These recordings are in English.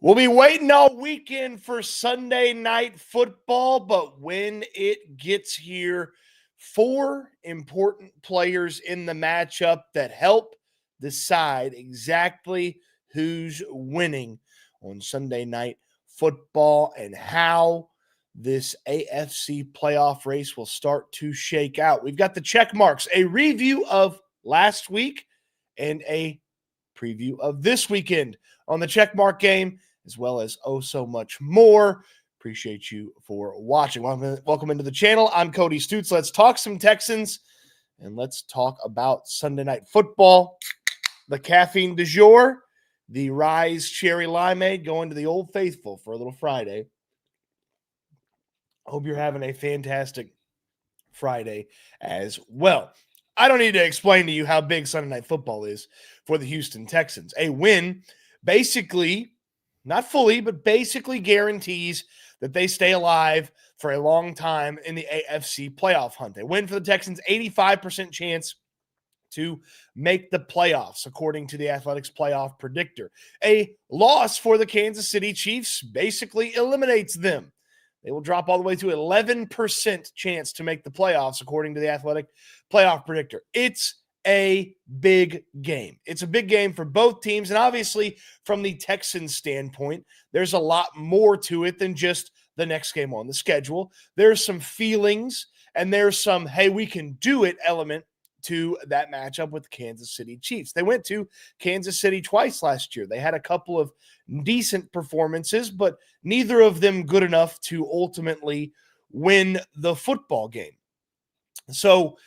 We'll be waiting all weekend for Sunday night football, but when it gets here, four important players in the matchup that help decide exactly who's winning on Sunday night football and how this AFC playoff race will start to shake out. We've got the check marks, a review of last week, and a preview of this weekend on the checkmark game, as well as so much more. Appreciate you for watching. Welcome into the channel. I'm Cody Stoots. Let's talk some Texans, and let's talk about Sunday night football. The caffeine du jour, the Rise Cherry Limeade, going to the Old Faithful for a little Friday. Hope you're having a fantastic Friday as well. I don't need to explain to you how big Sunday night football is for the Houston Texans. A win basically, not fully, but basically guarantees that they stay alive for a long time in the AFC playoff hunt. A win for the Texans, 85% chance to make the playoffs, according to the Athletics playoff predictor. A loss for the Kansas City Chiefs basically eliminates them. They will drop all the way to 11% chance to make the playoffs, according to the Athletic playoff predictor. It's a big game. It's a big game for both teams. And obviously, from the Texans' standpoint, there's a lot more to it than just the next game on the schedule. There's some feelings and there's some, hey, we can do it element to that matchup with the Kansas City Chiefs. They went to Kansas City twice last year. They had a couple of decent performances, but neither of them good enough to ultimately win the football game. So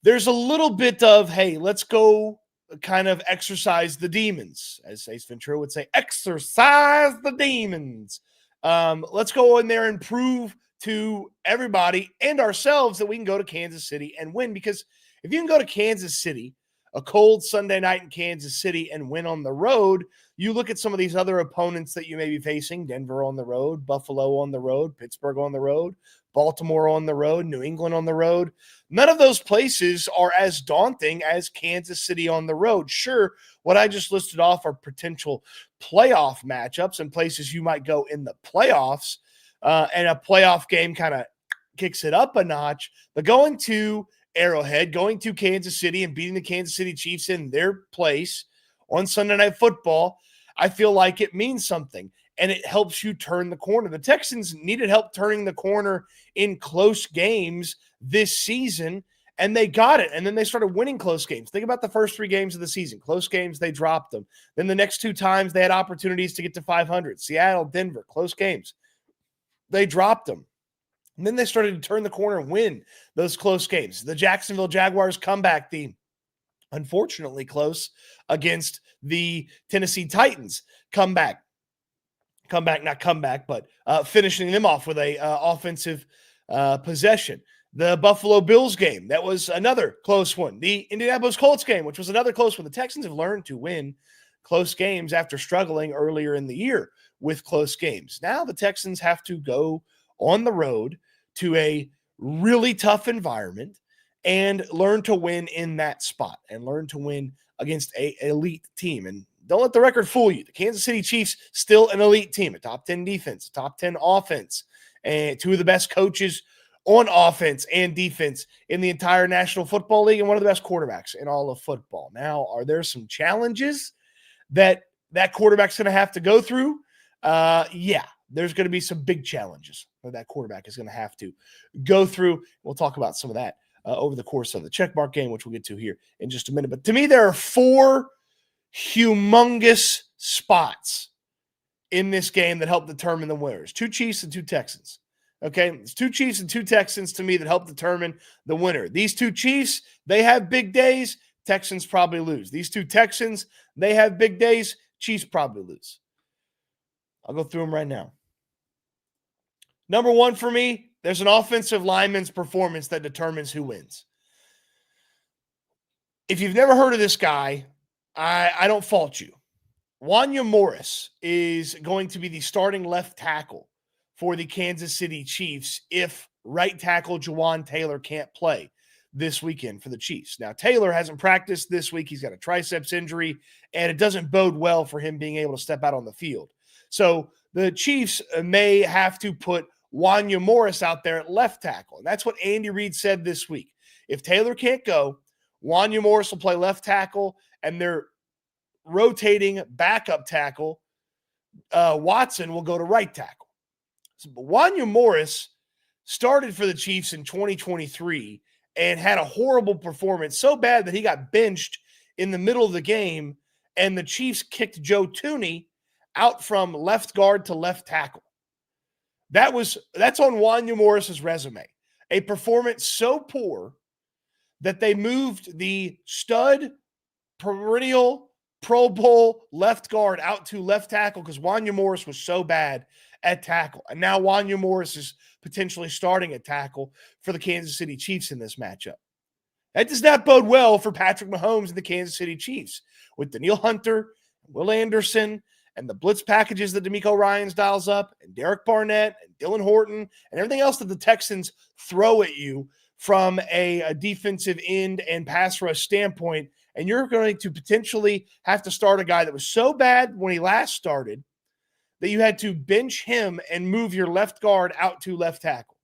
there's a little bit of, hey, let's go kind of exercise the demons, as Ace Ventura would say, exercise the demons. Let's go in there and prove to everybody and ourselves that we can go to Kansas City and win, because if you can go to Kansas City, a cold Sunday night in Kansas City, and win on the road, you look at some of these other opponents that you may be facing: Denver on the road, Buffalo on the road, Pittsburgh on the road, Baltimore on the road, New England on the road. None of those places are as daunting as Kansas City on the road. Sure, what I just listed off are potential playoff matchups and places you might go in the playoffs, and a playoff game kind of kicks it up a notch. But going to Arrowhead, going to Kansas City and beating the Kansas City Chiefs in their place on Sunday Night Football, I feel like it means something, and it helps you turn the corner. The Texans needed help turning the corner in close games this season, and they got it, and then they started winning close games. Think about the first three games of the season. Close games, they dropped them. Then the next two times they had opportunities to get to 500. Seattle, Denver, close games. They dropped them. And then they started to turn the corner and win those close games. The Jacksonville Jaguars comeback theme, unfortunately close against the Tennessee Titans. Finishing them off with a offensive possession. The Buffalo Bills game, that was another close one. The Indianapolis Colts game, which was another close one. The Texans have learned to win close games after struggling earlier in the year with close games. Now the Texans have to go on the road to a really tough environment and learn to win in that spot and learn to win against an elite team. And don't let the record fool you. The Kansas City Chiefs, still an elite team, a top 10 defense, a top 10 offense, and two of the best coaches on offense and defense in the entire National Football League, and one of the best quarterbacks in all of football. Now, are there some challenges that quarterback's going to have to go through? Yeah. There's going to be some big challenges that quarterback is going to have to go through. We'll talk about some of that over the course of the checkmark game, which we'll get to here in just a minute. But to me, there are four humongous spots in this game that help determine the winners. Two Chiefs and two Texans. Okay, it's two Chiefs and two Texans to me that help determine the winner. These two Chiefs, they have big days. Texans probably lose. These two Texans, they have big days. Chiefs probably lose. I'll go through them right now. Number one for me, there's an offensive lineman's performance that determines who wins. If you've never heard of this guy, I don't fault you. Wanya Morris is going to be the starting left tackle for the Kansas City Chiefs if right tackle Jawan Taylor can't play. this weekend for the Chiefs. Now, Taylor hasn't practiced this week. He's got a triceps injury, and it doesn't bode well for him being able to step out on the field. So the Chiefs may have to put Wanya Morris out there at left tackle. And that's what Andy Reid said this week. If Taylor can't go, Wanya Morris will play left tackle, and their rotating backup tackle, Watson, will go to right tackle. So, Wanya Morris started for the Chiefs in 2023 and had a horrible performance, so bad that he got benched in the middle of the game, and the Chiefs kicked Joe Thuney out from left guard to left tackle. That's on Wanya Morris's resume. A performance so poor that they moved the stud, perennial Pro Bowl left guard out to left tackle because Wanya Morris was so bad at tackle. And now Wanya Morris is potentially starting at tackle for the Kansas City Chiefs in this matchup. That does not bode well for Patrick Mahomes and the Kansas City Chiefs with Danielle Hunter, Will Anderson, and the blitz packages that DeMeco Ryans dials up, and Derek Barnett, and Dylan Horton, and everything else that the Texans throw at you from a defensive end and pass rush standpoint. And you're going to potentially have to start a guy that was so bad when he last started that you had to bench him and move your left guard out to left tackle.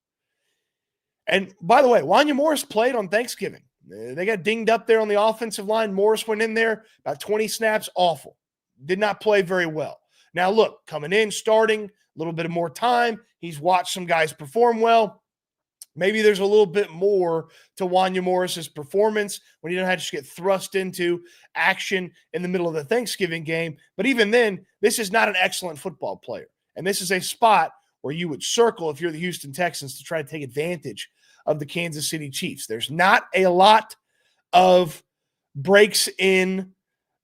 And by the way, Wanya Morris played on Thanksgiving. They got dinged up there on the offensive line. Morris went in there, about 20 snaps, awful. Did not play very well. Now, look, coming in, starting, a little bit of more time. He's watched some guys perform well. Maybe there's a little bit more to Wanya Morris's performance when you don't have to get thrust into action in the middle of the Thanksgiving game. But even then, this is not an excellent football player. And this is a spot where you would circle if you're the Houston Texans to try to take advantage of the Kansas City Chiefs. There's not a lot of breaks in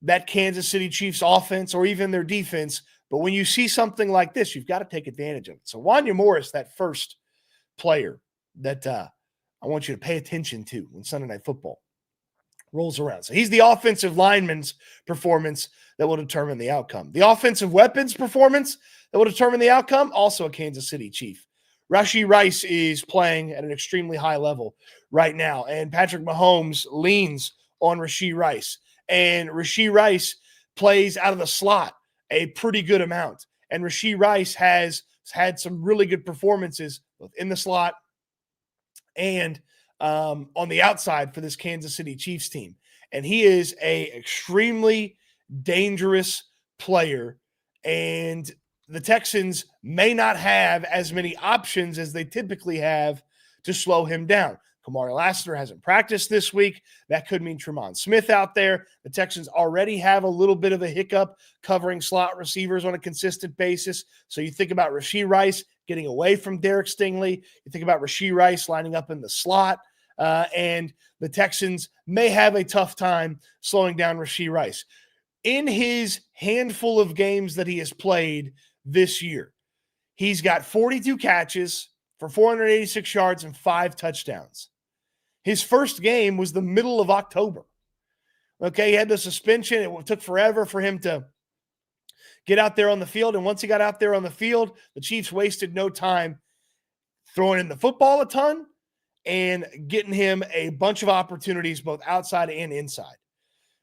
that Kansas City Chiefs offense or even their defense. But when you see something like this, you've got to take advantage of it. So Wanya Morris, that first player that I want you to pay attention to when Sunday Night Football rolls around. So he's the offensive lineman's performance that will determine the outcome. The offensive weapons performance that will determine the outcome, also a Kansas City Chief. Rashee Rice is playing at an extremely high level right now, and Patrick Mahomes leans on Rashee Rice. And Rashee Rice plays out of the slot a pretty good amount. And Rashee Rice has had some really good performances both in the slot and on the outside for this Kansas City Chiefs team. And he is a extremely dangerous player. And the Texans may not have as many options as they typically have to slow him down. Kamari Lassiter hasn't practiced this week. That could mean Tremont Smith out there. The Texans already have a little bit of a hiccup covering slot receivers on a consistent basis. So you think about Rashee Rice getting away from Derek Stingley. You think about Rashee Rice lining up in the slot. And the Texans may have a tough time slowing down Rashee Rice. In his handful of games that he has played this year, he's got 42 catches for 486 yards and 5 touchdowns. His first game was the middle of October. Okay, he had the suspension. It took forever for him to get out there on the field. And once he got out there on the field, the Chiefs wasted no time throwing in the football a ton and getting him a bunch of opportunities both outside and inside.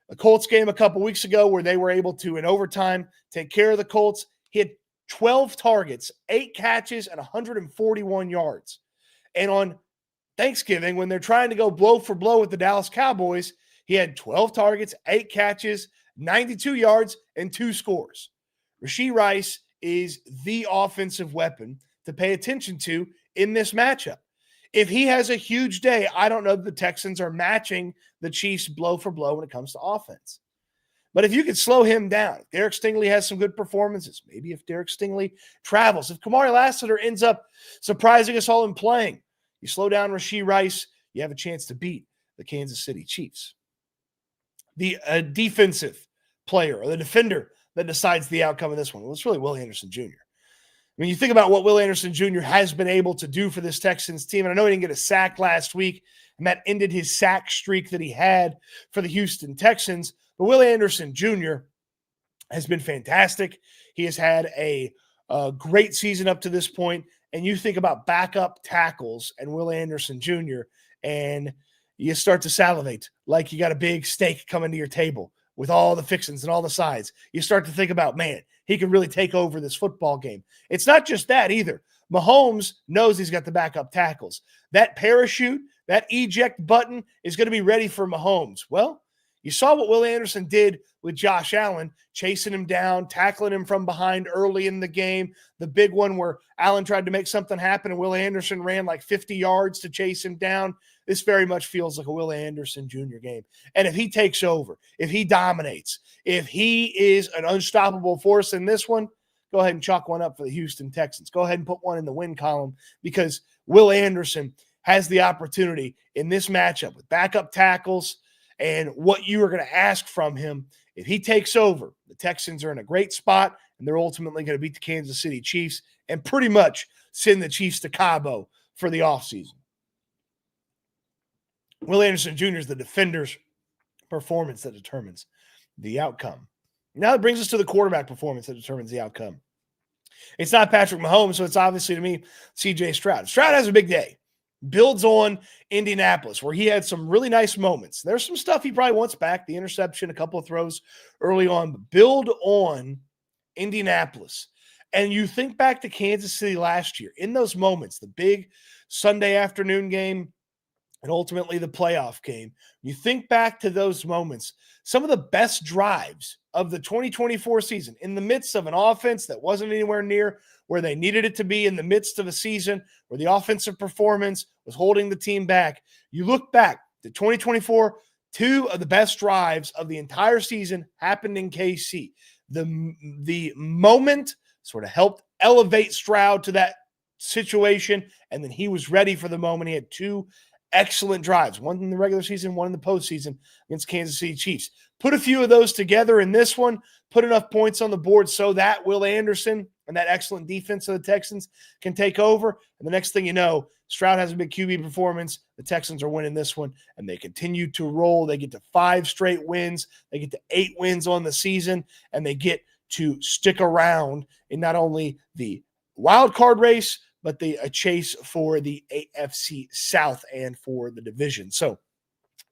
A Colts game a couple weeks ago where they were able to, in overtime, take care of the Colts. He had 12 targets, 8 catches, and 141 yards. And on Thanksgiving, when they're trying to go blow for blow with the Dallas Cowboys, he had 12 targets, 8 catches, 92 yards, and 2 scores. Rashee Rice is the offensive weapon to pay attention to in this matchup. If he has a huge day, I don't know that the Texans are matching the Chiefs blow for blow when it comes to offense. But if you could slow him down, Derek Stingley has some good performances. Maybe if Derek Stingley travels, if Kamari Lassiter ends up surprising us all in playing, you slow down Rashee Rice, you have a chance to beat the Kansas City Chiefs. The defensive player or the defender that decides the outcome of this one, well, it's really Will Anderson Jr. I mean, you think about what Will Anderson Jr. has been able to do for this Texans team, and I know he didn't get a sack last week, and that ended his sack streak that he had for the Houston Texans. But Will Anderson Jr. has been fantastic. He has had a great season up to this point. And you think about backup tackles and Will Anderson Jr., and you start to salivate like you got a big steak coming to your table with all the fixings and all the sides. You start to think about, man, he can really take over this football game. It's not just that either. Mahomes knows he's got the backup tackles. That parachute, that eject button is going to be ready for Mahomes. Well, you saw what Will Anderson did with Josh Allen, chasing him down, tackling him from behind early in the game. The big one where Allen tried to make something happen and Will Anderson ran like 50 yards to chase him down. This very much feels like a Will Anderson Jr. game. And if he takes over, if he dominates, if he is an unstoppable force in this one, go ahead and chalk one up for the Houston Texans. Go ahead and put one in the win column because Will Anderson has the opportunity in this matchup with backup tackles and what you are going to ask from him. If he takes over, the Texans are in a great spot, and they're ultimately going to beat the Kansas City Chiefs and pretty much send the Chiefs to Cabo for the offseason. Will Anderson Jr. is the defender's performance that determines the outcome. Now it brings us to the quarterback performance that determines the outcome. It's not Patrick Mahomes, so it's obviously, to me, C.J. Stroud. Stroud has a big day. Builds on Indianapolis, where he had some really nice moments. There's some stuff he probably wants back, the interception, a couple of throws early on, but build on Indianapolis. And you think back to Kansas City last year, in those moments, the big Sunday afternoon game and ultimately the playoff game, you think back to those moments, some of the best drives of the 2024 season in the midst of an offense that wasn't anywhere near where they needed it to be, in the midst of a season where the offensive performance was holding the team back. You look back to 2024, two of the best drives of the entire season happened in KC. The moment sort of helped elevate Stroud to that situation, and then he was ready for the moment. He had two excellent drives, one in the regular season, one in the postseason against Kansas City Chiefs. Put a few of those together in this one, put enough points on the board so that Will Anderson and that excellent defense of the Texans can take over. And the next thing you know, Stroud has a big QB performance. The Texans are winning this one, and they continue to roll. They get to 5 straight wins. They get to 8 wins on the season, and they get to stick around in not only the wild card race, but the chase for the AFC South and for the division. So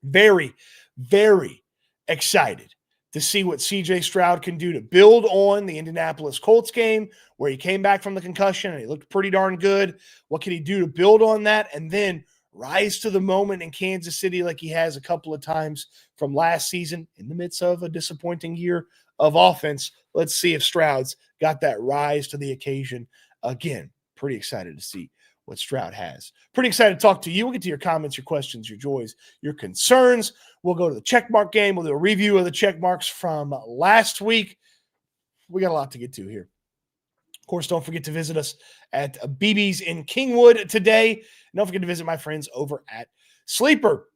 very, very excited to see what C.J. Stroud can do to build on the Indianapolis Colts game where he came back from the concussion and he looked pretty darn good. What can he do to build on that and then rise to the moment in Kansas City like he has a couple of times from last season in the midst of a disappointing year of offense? Let's see if Stroud's got that rise to the occasion again. Pretty excited to see what Stroud has. Pretty excited to talk to you. We'll get to your comments, your questions, your joys, your concerns. We'll go to the checkmark game. We'll do a review of the checkmarks from last week. We got a lot to get to here. Of course, don't forget to visit us at BB's in Kingwood today. And don't forget to visit my friends over at Sleeper.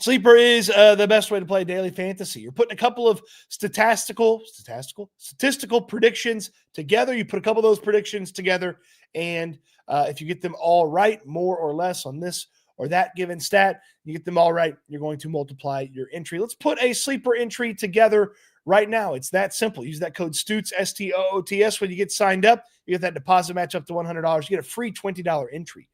Sleeper is the best way to play daily fantasy. You're putting a couple of statistical predictions together. You put a couple of those predictions together, and if you get them all right, more or less on this or that given stat, you get them all right, you're going to multiply your entry. Let's put a sleeper entry together right now. It's that simple. Use that code STOOTS, STOOTS, when you get signed up. You get that deposit match up to $100. You get a free $20 entry.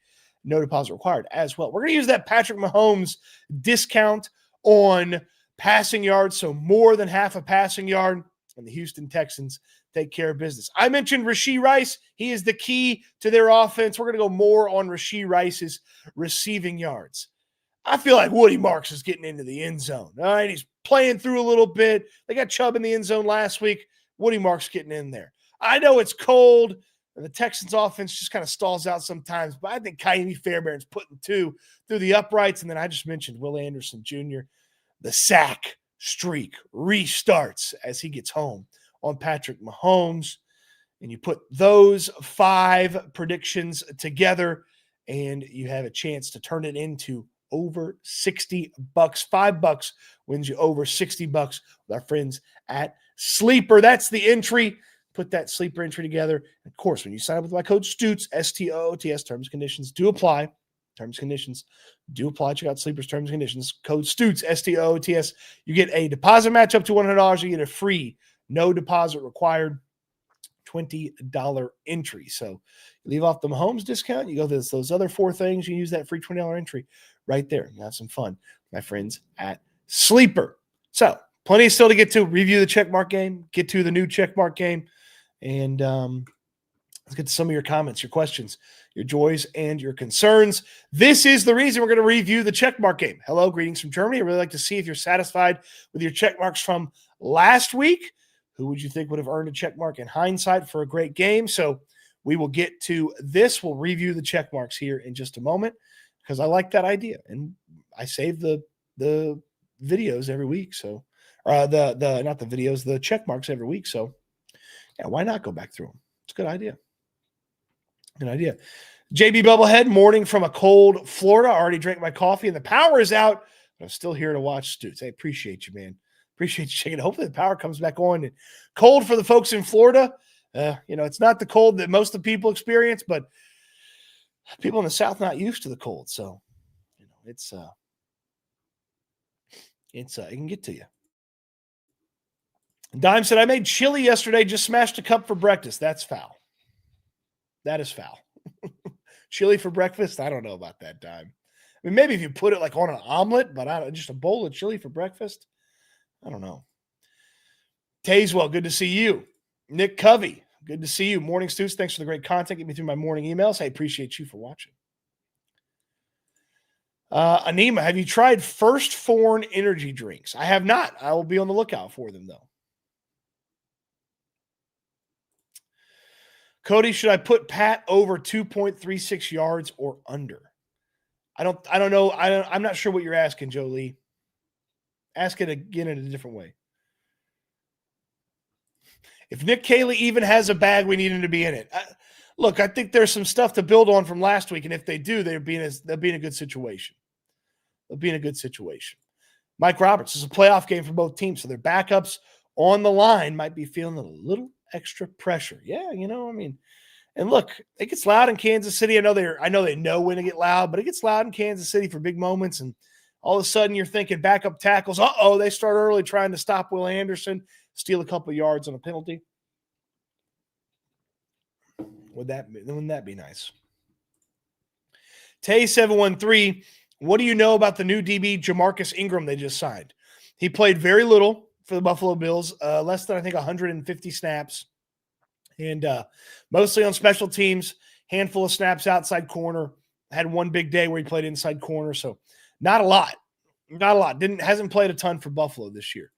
No deposit required as well. We're going to use that Patrick Mahomes discount on passing yards, so more than half a passing yard, and the Houston Texans take care of business. I mentioned Rashee Rice. He is the key to their offense. We're going to go more on Rashee Rice's receiving yards. I feel like Woody Marks is getting into the end zone. All right, he's playing through a little bit. They got Chubb in the end zone last week. Woody Marks getting in there. I know it's cold, and the Texans offense just kind of stalls out sometimes, but I think Kaimi Fairbairn's putting 2 through the uprights. And then I just mentioned Will Anderson Jr. The sack streak restarts as he gets home on Patrick Mahomes. And you put those 5 predictions together, and you have a chance to turn it into over $60. $5 wins you over $60 with our friends at Sleeper. That's the entry. Put that sleeper entry together. Of course, when you sign up with my code STOOTS, STOOTS, terms and conditions do apply. Terms and conditions do apply. Check out Sleeper's terms and conditions. Code STOOTS, STOOTS. You get a deposit match up to $100. You get a free, no deposit required, $20 entry. So you leave off the Mahomes discount. You go to those other 4 things. You use that free $20 entry right there. Have some fun, my friends at Sleeper. So plenty still to get to. Review the checkmark game, get to the new checkmark game, and let's get to some of your comments, your questions, your joys, and your concerns. This is the reason we're going to review the checkmark game. Hello, greetings from Germany. I'd really like to see if you're satisfied with your checkmarks from last week. Who would you think would have earned a checkmark in hindsight for a great game? So we will get to this. We'll review the checkmarks here in just a moment because I like that idea. And I save the videos every week. So not the videos, the checkmarks every week. So yeah, why not go back through them? It's a good idea. Good idea. JB Bubblehead, morning from a cold Florida. I already drank my coffee and the power is out, but I'm still here to watch Stoots. I appreciate you, man. Appreciate you checking it. Hopefully the power comes back on. Cold for the folks in Florida. It's not the cold that most of the people experience, but people in the South not used to the cold. So, it can get to you. Dime said, I made chili yesterday, just smashed a cup for breakfast. That's foul. That is foul. Chili for breakfast? I don't know about that, Dime. I mean, maybe if you put it like on an omelet, but just a bowl of chili for breakfast? I don't know. Tayswell, good to see you. Nick Covey, good to see you. Morning, Stoots. Thanks for the great content. Get me through my morning emails. I appreciate you for watching. Anima, have you tried First Forn energy drinks? I have not. I will be on the lookout for them, though. Cody, should I put Pat over 2.36 yards or under? I don't know. I'm not sure what you're asking, Joe Lee. Ask it again in a different way. If Nick Caley even has a bag, we need him to be in it. Look, I think there's some stuff to build on from last week, and if they do, they'll be in a good situation. They'll be in a good situation. Mike Roberts, is a playoff game for both teams, so their backups on the line might be feeling a little extra pressure. Yeah, and look, it gets loud in Kansas City. I know they know when to get loud, but it gets loud in Kansas City for big moments. And all of a sudden you're thinking backup tackles. They start early trying to stop Will Anderson, steal a couple of yards on a penalty. Wouldn't that be nice? Tay713, what do you know about the new DB Jamarcus Ingram they just signed? He played very little for the Buffalo Bills, less than I think 150 snaps. And mostly on special teams, handful of snaps outside corner. Had one big day where he played inside corner, so not a lot. Hasn't played a ton for Buffalo this year.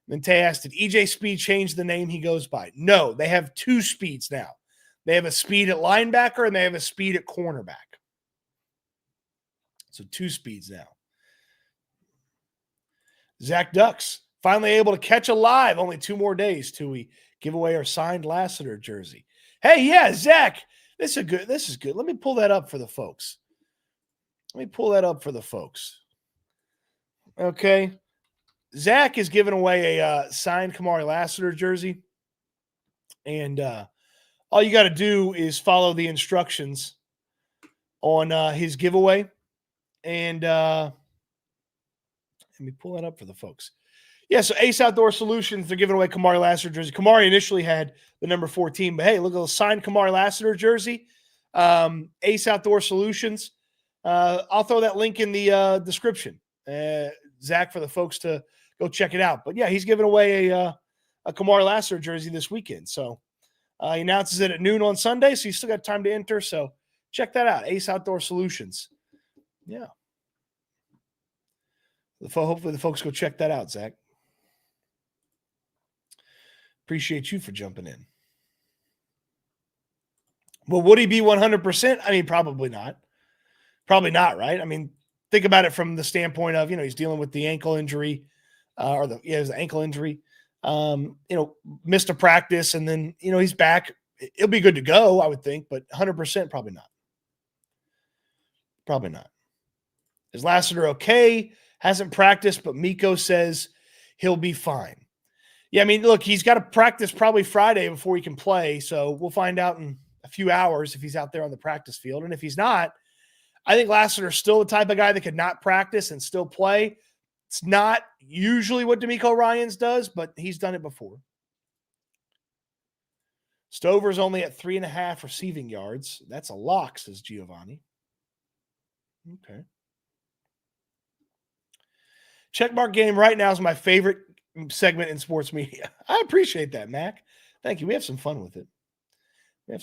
Then Tay asked, did EJ Speed change the name he goes by? No, they have two speeds now. They have a speed at linebacker and they have a speed at cornerback. So two speeds now. Zach Ducks, finally able to catch a live. Only 2 more days till we give away our signed Lassiter jersey. Hey, yeah, Zach, this is good. Let me pull that up for the folks. Okay. Zach is giving away a signed Kamari Lassiter jersey. And all you got to do is follow the instructions on his giveaway. And let me pull that up for the folks. Yeah, so Ace Outdoor Solutions, they're giving away Kamari Lassiter jersey. Kamari initially had the number 14, but hey, look at the signed Kamari Lassiter jersey. Ace Outdoor Solutions. I'll throw that link in the description, Zach, for the folks to go check it out. But yeah, he's giving away a Kamari Lassiter jersey this weekend. So he announces it at noon on Sunday, so you still got time to enter. So check that out, Ace Outdoor Solutions. Yeah. Hopefully the folks go check that out, Zach. Appreciate you for jumping in. Well, would he be 100%? I mean, probably not. Probably not, right? I mean, think about it from the standpoint of, he's dealing with the ankle injury, his ankle injury. Missed a practice, and then, he's back. It'll be good to go, I would think, but 100% probably not. Probably not. Is Lassiter okay? Hasn't practiced, but Miko says he'll be fine. Yeah, I mean, look, he's got to practice probably Friday before he can play, so we'll find out in a few hours if he's out there on the practice field. And if he's not, I think Lassiter's still the type of guy that could not practice and still play. It's not usually what DeMeco Ryans does, but he's done it before. Stover's only at 3.5 receiving yards. That's a lock, says Giovanni. Okay. Checkmark game right now is my favorite segment in sports media. I appreciate that, Mac. Thank you. We have some fun with it. All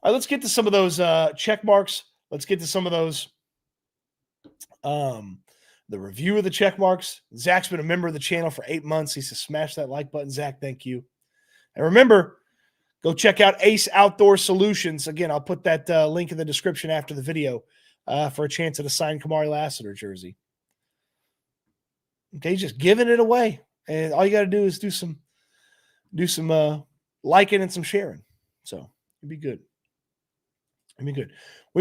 right, let's get to some of those check marks. Let's get to some of those. The review of the check marks. Zach's been a member of the channel for 8 months. He says, smash that like button, Zach. Thank you. And remember, go check out Ace Outdoor Solutions. Again, I'll put that link in the description after the video for a chance at a signed Kamari Lassiter jersey. Okay, just giving it away. And all you got to do is do some liking and some sharing. So it'd be good. They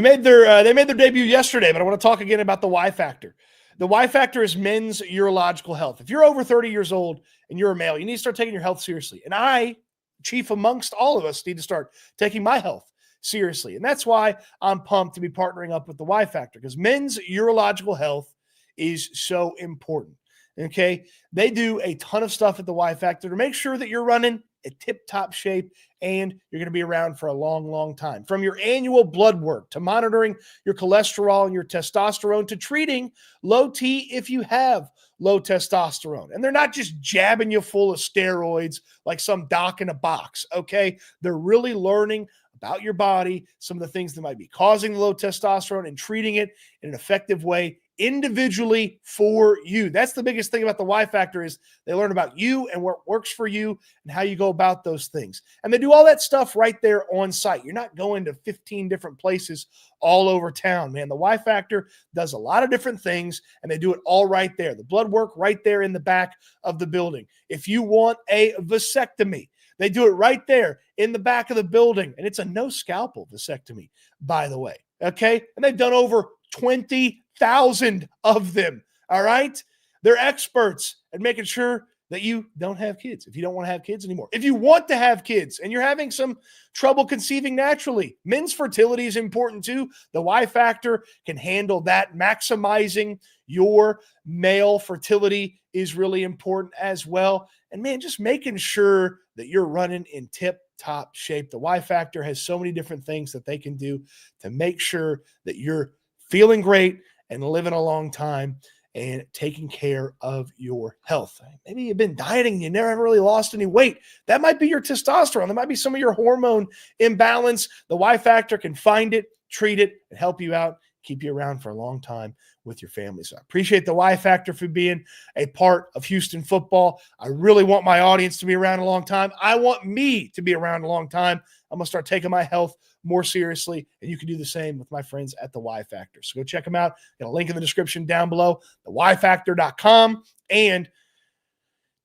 made their debut yesterday, but I want to talk again about the Y Factor. The Y Factor is men's urological health. If you're over 30 years old and you're a male, you need to start taking your health seriously. And I, chief amongst all of us, need to start taking my health seriously. And that's why I'm pumped to be partnering up with the Y Factor, because men's urological health is so important. Okay. They do a ton of stuff at the Y Factor to make sure that you're running a tip-top shape and you're going to be around for a long, long time. From your annual blood work to monitoring your cholesterol and your testosterone to treating low T if you have low testosterone. And they're not just jabbing you full of steroids like some doc in a box, okay? They're really learning about your body, some of the things that might be causing the low testosterone, and treating it in an effective way individually for you. That's the biggest thing about the Y Factor, is they learn about you and what works for you and how you go about those things. And they do all that stuff right there on site. You're not going to 15 different places all over town, man. The Y Factor does a lot of different things, and they do it all right there. The blood work right there in the back of the building. If you want a vasectomy, they do it right there in the back of the building. And it's a no scalpel vasectomy, by the way. Okay. And they've done over 20,000 of them. All right. They're experts at making sure that you don't have kids if you don't want to have kids anymore. If you want to have kids and you're having some trouble conceiving naturally, men's fertility is important too. The Y Factor can handle that. Maximizing your male fertility is really important as well. And man, just making sure that you're running in tip-top shape. The Y Factor has so many different things that they can do to make sure that you're feeling great and living a long time and taking care of your health. Maybe you've been dieting, you never really lost any weight. That might be your testosterone. That might be some of your hormone imbalance. The Y Factor can find it, treat it, and help you out, keep you around for a long time with your family. So I appreciate the Y Factor for being a part of Houston football. I really want my audience to be around a long time. I want me to be around a long time. I'm going to start taking my health more seriously, and you can do the same with my friends at the Y Factor. So go check them out. Got a link in the description down below, theyfactor.com, and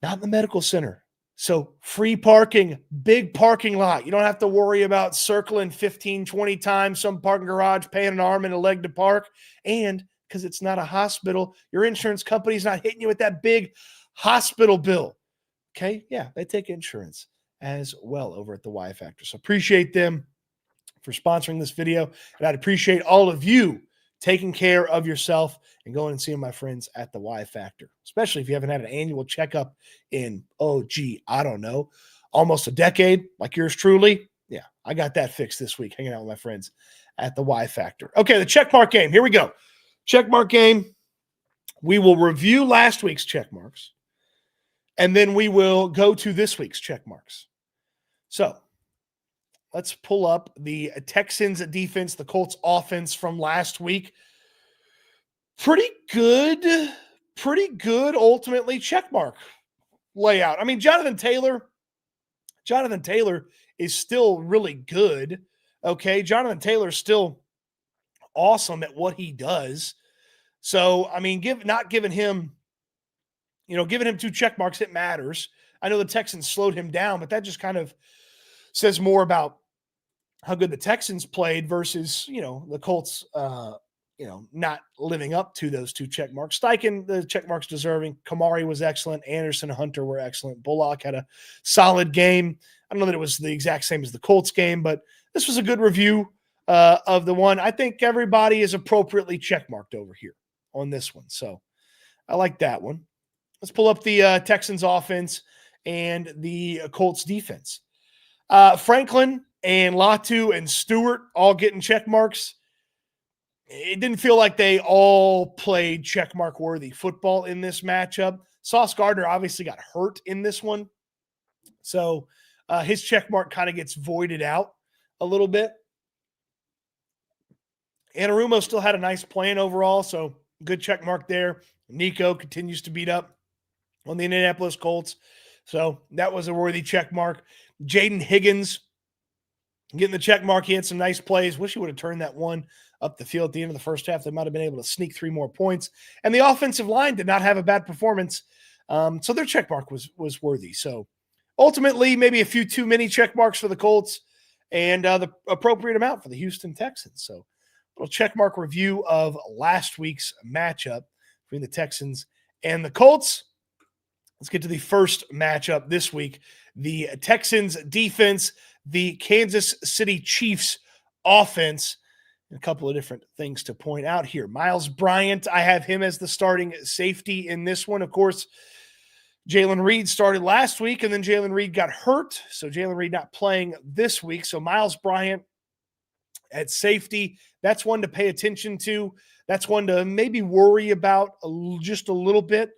not in the medical center. So free parking, big parking lot. You don't have to worry about circling 15, 20 times some parking garage, paying an arm and a leg to park. And because it's not a hospital, your insurance company's not hitting you with that big hospital bill. Okay? Yeah, they take insurance as well over at the Y Factor. So appreciate them for sponsoring this video. And I'd appreciate all of you taking care of yourself and going and seeing my friends at the Y Factor, especially if you haven't had an annual checkup in, I don't know, almost a decade, like yours truly. Yeah, I got that fixed this week, hanging out with my friends at the Y Factor. Okay, the checkmark game. Here we go. Checkmark game. We will review last week's checkmarks, and then we will go to this week's checkmarks. So let's pull up the Texans defense, the Colts offense from last week. Pretty good ultimately checkmark layout. I mean, Jonathan Taylor is still really good. Okay. Jonathan Taylor is still awesome at what he does. So, I mean, giving him 2 check marks, it matters. I know the Texans slowed him down, but that just kind of says more about how good the Texans played versus, the Colts, not living up to those 2 check marks. Steichen, the check marks deserving. Kamari was excellent. Anderson and Hunter were excellent. Bullock had a solid game. I don't know that it was the exact same as the Colts game, but this was a good review of the one. I think everybody is appropriately checkmarked over here on this one. So I like that one. Let's pull up the Texans offense and the Colts defense. Franklin and Latu and Stewart all getting check marks. it didn't feel like they all played checkmark worthy football in this matchup. Sauce Gardner obviously got hurt in this one. So his checkmark kind of gets voided out a little bit. Anarumo still had a nice plan overall, so good checkmark there. Nico continues to beat up on the Indianapolis Colts. So that was a worthy checkmark. Jaden Higgins getting the checkmark. He had some nice plays. Wish he would have turned that one up the field at the end of the first half. They might have been able to sneak 3 more points. And the offensive line did not have a bad performance. So their checkmark was worthy. So ultimately, maybe a few too many checkmarks for the Colts and the appropriate amount for the Houston Texans. So a little checkmark review of last week's matchup between the Texans and the Colts. Let's get to the first matchup this week. The Texans defense, the Kansas City Chiefs offense. A couple of different things to point out here. Miles Bryant, I have him as the starting safety in this one. Of course, Jalen Reed started last week, and then Jalen Reed got hurt. So Jalen Reed not playing this week. So Miles Bryant at safety, that's one to pay attention to. That's one to maybe worry about just a little bit.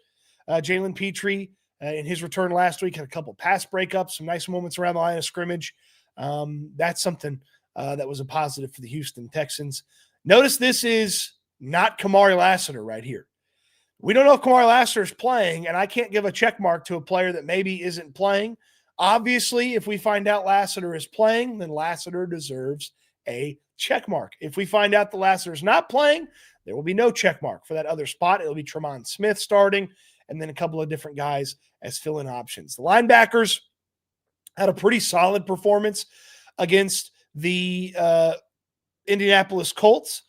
Jalen Petrie, in his return last week, had a couple pass breakups, some nice moments around the line of scrimmage. That's something that was a positive for the Houston Texans. Notice this is not Kamari Lassiter right here. We don't know if Kamari Lassiter is playing, and I can't give a check mark to a player that maybe isn't playing. Obviously, if we find out Lassiter is playing, then Lassiter deserves a check mark. If we find out the Lassiter is not playing, there will be no check mark for that other spot. It'll be Tremont Smith starting, and then a couple of different guys as fill-in options. The linebackers had a pretty solid performance against the Indianapolis Colts.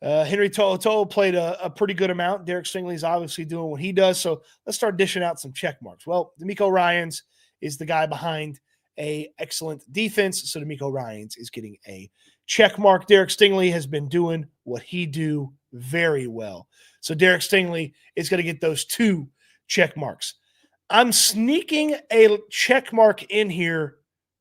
Henry To'oTo'o played a pretty good amount. Derek Stingley's obviously doing what he does. So let's start dishing out some check marks. Well, D'Amico Ryans is the guy behind a excellent defense. So D'Amico Ryans is getting a check mark. Derek Stingley has been doing what he do very well. So Derek Stingley is going to get those 2 check marks. I'm sneaking a check mark in here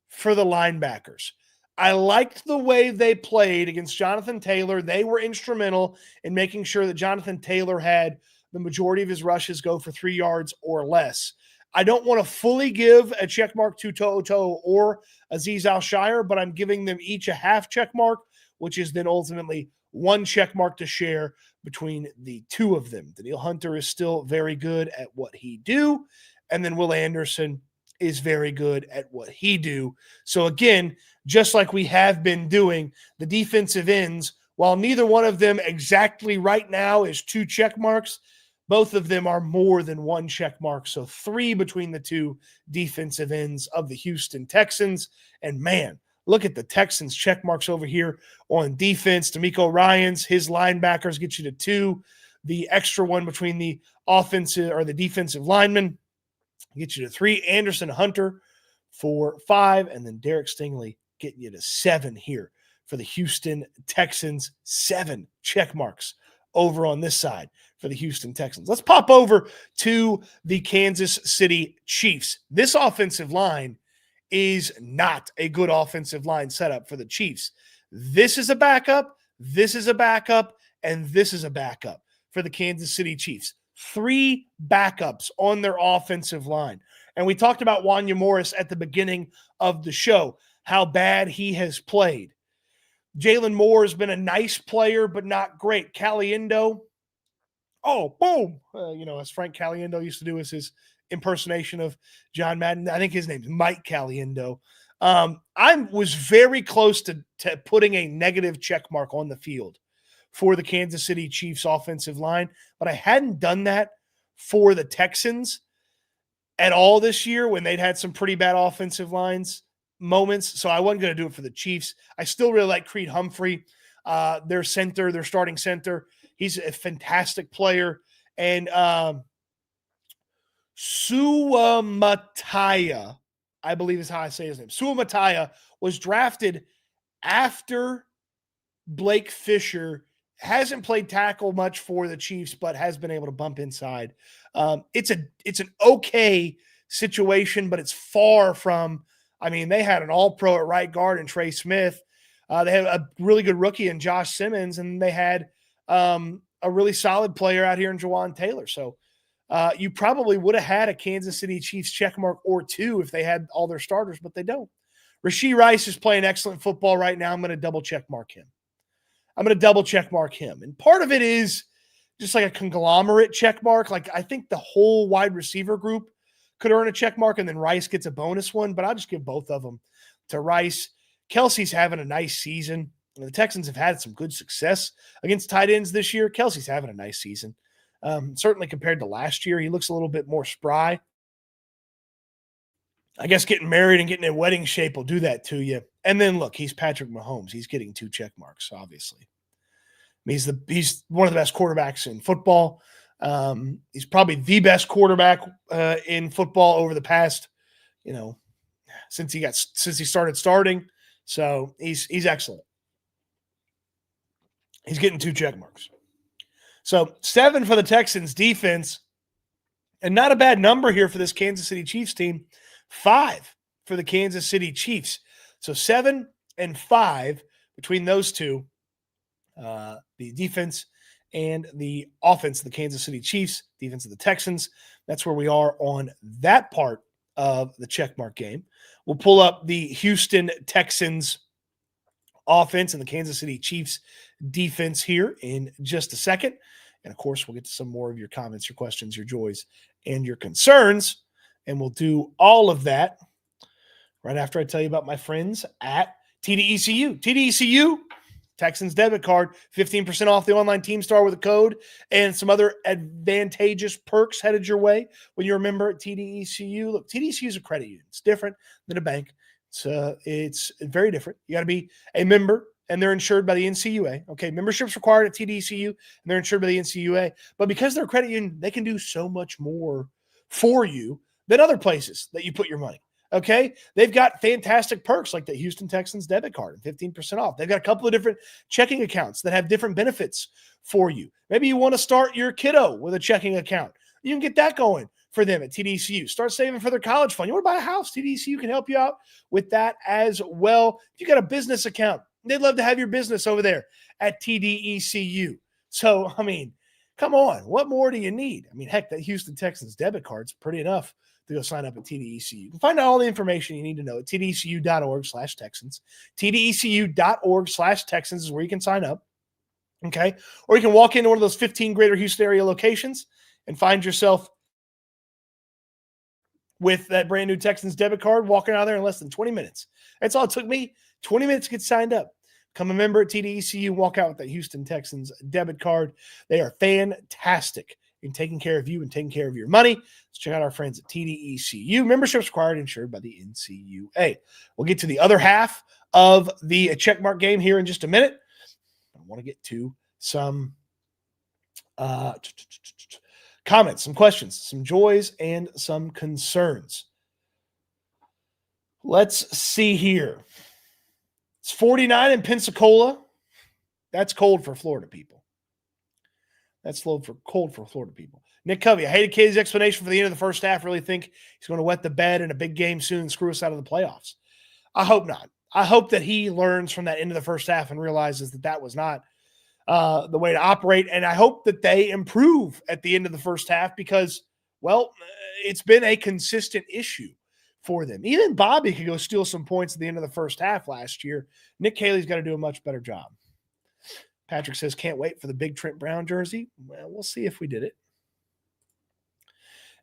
for the linebackers. I liked the way they played against Jonathan Taylor. They were instrumental in making sure that Jonathan Taylor had the majority of his rushes go for 3 yards or less. I don't want to fully give a check mark to To'oTo'o or Azeez Al-Shire, but I'm giving them each a half check mark, which is then ultimately 1 check mark to share between the 2 of them. Danielle Hunter is still very good at what he do, and then Will Anderson is very good at what he do. So again, just like we have been doing, the defensive ends, while neither one of them exactly right now is 2 check marks, both of them are more than 1 check mark. So 3 between the 2 defensive ends of the Houston Texans. And man, look at the Texans check marks over here on defense. D'Amico Ryans, his linebackers get you to 2. The extra one between the offensive or the defensive linemen get you to 3. Anderson Hunter for 5. And then Derek Stingley getting you to 7 here for the Houston Texans. 7 check marks over on this side for the Houston Texans. Let's pop over to the Kansas City Chiefs. This offensive line is not a good offensive line setup for the Chiefs. This is a backup, this is a backup, and this is a backup for the Kansas City Chiefs. 3 backups on their offensive line. And we talked about Wanya Morris at the beginning of the show, how bad he has played. Jalen Moore has been a nice player, but not great. Caliendo, oh, boom. As Frank Caliendo used to do as his impersonation of John Madden. I think his name's Mike Caliendo. I was very close to putting a negative check mark on the field for the Kansas City Chiefs offensive line, but I hadn't done that for the Texans at all this year when they'd had some pretty bad offensive lines moments. So I wasn't going to do it for the Chiefs. I still really like Creed Humphrey, their starting center. He's a fantastic player. And Suamataya, I believe is how I say his name. Suamataya was drafted after Blake Fisher. Hasn't played tackle much for the Chiefs, but has been able to bump inside. It's an okay situation, but it's far from. They had an all-pro at right guard and Trey Smith. They had a really good rookie in Josh Simmons, and they had a really solid player out here in Jawan Taylor. So you probably would have had a Kansas City Chiefs checkmark or two if they had all their starters, but they don't. Rashee Rice is playing excellent football right now. I'm going to double check mark him. And part of it is just like a conglomerate check mark. Like I think the whole wide receiver group could earn a check mark, and then Rice gets a bonus one, but I'll just give both of them to Rice. Kelsey's having a nice season. The Texans have had some good success against tight ends this year. Kelsey's having a nice season. Certainly compared to last year, he looks a little bit more spry. I guess getting married and getting in wedding shape will do that to you. And then look, he's Patrick Mahomes. He's getting 2 check marks, obviously. He's one of the best quarterbacks in football. He's probably the best quarterback in football over the past, since he started starting. So he's excellent. He's getting 2 check marks. So 7 for the Texans defense, and not a bad number here for this Kansas City Chiefs team. 5 for the Kansas City Chiefs. So 7 and 5 between those two, the defense and the offense of the Kansas City Chiefs, defense of the Texans. That's where we are on that part of the checkmark game. We'll pull up the Houston Texans offense and the Kansas City Chiefs defense here in just a second. And of course, we'll get to some more of your comments, your questions, your joys, and your concerns. And we'll do all of that right after I tell you about my friends at TDECU. TDECU, Texans debit card, 15% off the online team star with a code, and some other advantageous perks headed your way when you're a member at TDECU. Look, TDECU is a credit union. It's different than a bank. It's very different. You got to be a member, and they're insured by the NCUA. Okay, membership's required at TDECU, and they're insured by the NCUA. But because they're a credit union, they can do so much more for you than other places that you put your money. Okay, they've got fantastic perks like the Houston Texans debit card and 15% off. They've got a couple of different checking accounts that have different benefits for you. Maybe you want to start your kiddo with a checking account. You can get that going for them at TDECU. Start saving for their college fund. You want to buy a house? TDECU can help you out with that as well. If you got a business account, they'd love to have your business over there at TDECU. So, come on. What more do you need? Heck, that Houston Texans debit card's pretty enough to go sign up at TDECU. You can find out all the information you need to know at tdecu.org/Texans. tdecu.org/Texans is where you can sign up. Okay. Or you can walk into one of those 15 greater Houston area locations and find yourself with that brand new Texans debit card walking out of there in less than 20 minutes. That's all it took me, 20 minutes to get signed up. Become a member at TDECU, walk out with that Houston Texans debit card. They are fantastic in taking care of you and taking care of your money. Let's check out our friends at TDECU. Membership's required, insured by the NCUA. We'll get to the other half of the checkmark game here in just a minute. I want to get to some comments, some questions, some joys, and some concerns. Let's see here. It's 49 in Pensacola. That's cold for Florida people. That's cold for Florida people. Nick Covey, I hated Katie's explanation for the end of the first half. Really think he's going to wet the bed in a big game soon and screw us out of the playoffs. I hope not. I hope that he learns from that end of the first half and realizes that was not the way to operate. And I hope that they improve at the end of the first half because, it's been a consistent issue for them. Even Bobby could go steal some points at the end of the first half last year. Nick Caley's got to do a much better job. Patrick says, can't wait for the big Trent Brown jersey. Well, we'll see if we did it.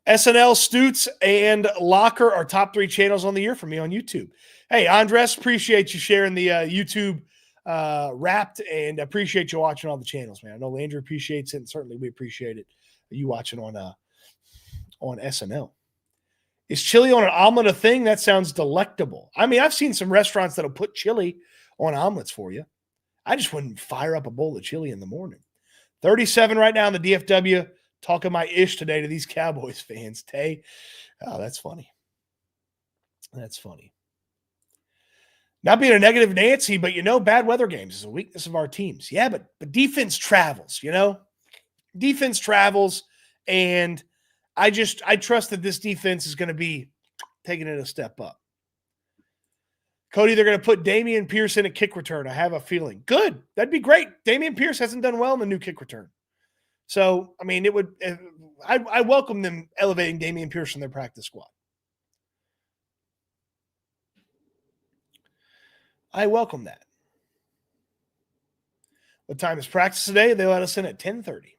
SNL, Stoots, and Locker are top 3 channels on the year for me on YouTube. Hey, Andres, appreciate you sharing the YouTube Wrapped, and appreciate you watching all the channels, man. I know Landry appreciates it, and certainly we appreciate it. You watching on SNL. Is chili on an omelet a thing? That sounds delectable. I've seen some restaurants that'll put chili on omelets for you. I just wouldn't fire up a bowl of chili in the morning. 37 right now in the DFW. Talking my ish today to these Cowboys fans. Tay, oh, that's funny. That's funny. Not being a negative Nancy, but bad weather games is a weakness of our teams. Yeah, but defense travels, Defense travels, and I trust that this defense is going to be taking it a step up. Cody, they're going to put Damian Pierce in at kick return. I have a feeling. Good. That'd be great. Damian Pierce hasn't done well in the new kick return. So, I mean, I welcome them elevating Damian Pierce in their practice squad. I welcome that. What time is practice today? They let us in at 10:30.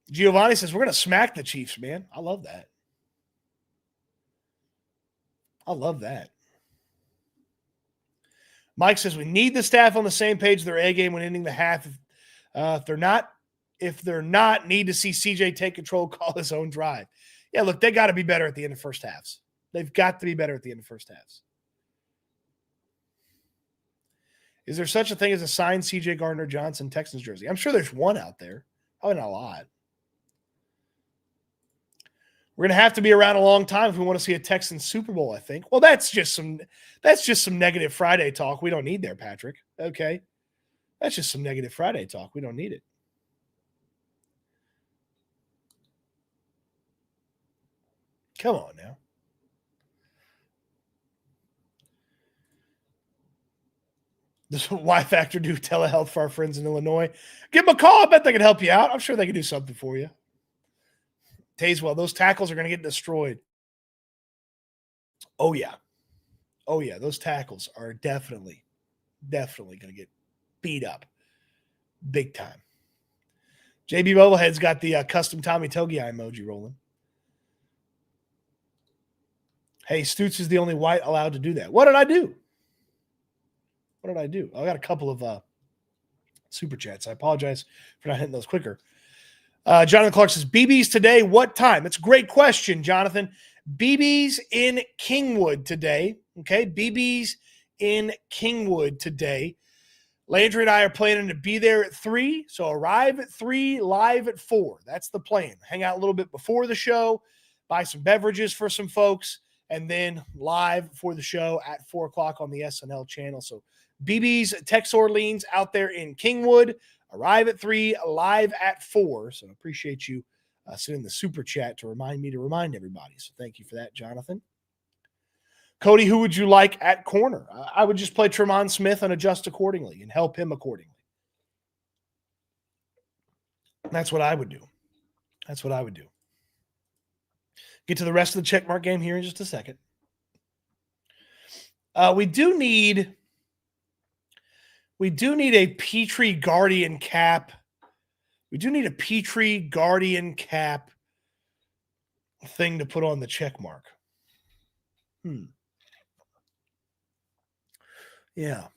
Giovanni says, we're going to smack the Chiefs, man. I love that. I love that. Mike says, we need the staff on the same page of their A game when ending the half. If they're not, need to see CJ take control, call his own drive. Yeah, look, they got to be better at the end of first halves. They've got to be better at the end of first halves. Is there such a thing as a signed CJ Gardner-Johnson Texans jersey? I'm sure there's one out there. Probably not a lot. We're going to have to be around a long time if we want to see a Texans Super Bowl, I think. Well, that's just some negative Friday talk. We don't need there, Patrick. Okay. That's just some negative Friday talk. We don't need it. Come on now. Does Y Factor do telehealth for our friends in Illinois? Give them a call. I bet they can help you out. I'm sure they can do something for you. Tazewell, those tackles are going to get destroyed. Oh, yeah. Oh, yeah. Those tackles are definitely going to get beat up big time. JB Bubblehead's got the custom Tommy Togiai emoji rolling. Hey, Stoots is the only white allowed to do that. What did I do? I got a couple of super chats. I apologize for not hitting those quicker. Jonathan Clark says, BB's today, what time? It's a great question, Jonathan. BB's in Kingwood today. Okay, BB's in Kingwood today. Landry and I are planning to be there at 3, so arrive at 3, live at 4. That's the plan. Hang out a little bit before the show, buy some beverages for some folks, and then live for the show at 4 o'clock on the SNL channel. So BB's Tex Orleans out there in Kingwood. Arrive at 3, live at 4. So I appreciate you sending the super chat to remind me to remind everybody. So thank you for that, Jonathan. Cody, who would you like at corner? I would just play Tremont Smith and adjust accordingly and help him accordingly. That's what I would do. Get to the rest of the checkmark game here in just a second. We do need a Petrie Guardian cap. We do need a Petrie Guardian cap thing to put on the checkmark. Yeah.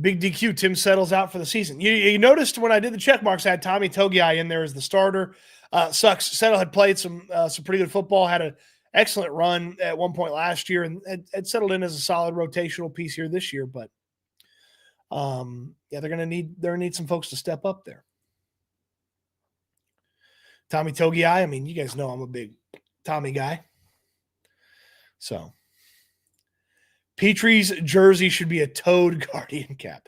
Big DQ, Tim Settle's out for the season. You noticed when I did the check marks, I had Tommy Togiai in there as the starter. Sucks. Settle had played some pretty good football, had an excellent run at one point last year, and had settled in as a solid rotational piece here this year. But they're gonna need some folks to step up there. Tommy Togiai, I mean, you guys know I'm a big Tommy guy. So Petrie's jersey should be a toad Guardian cap.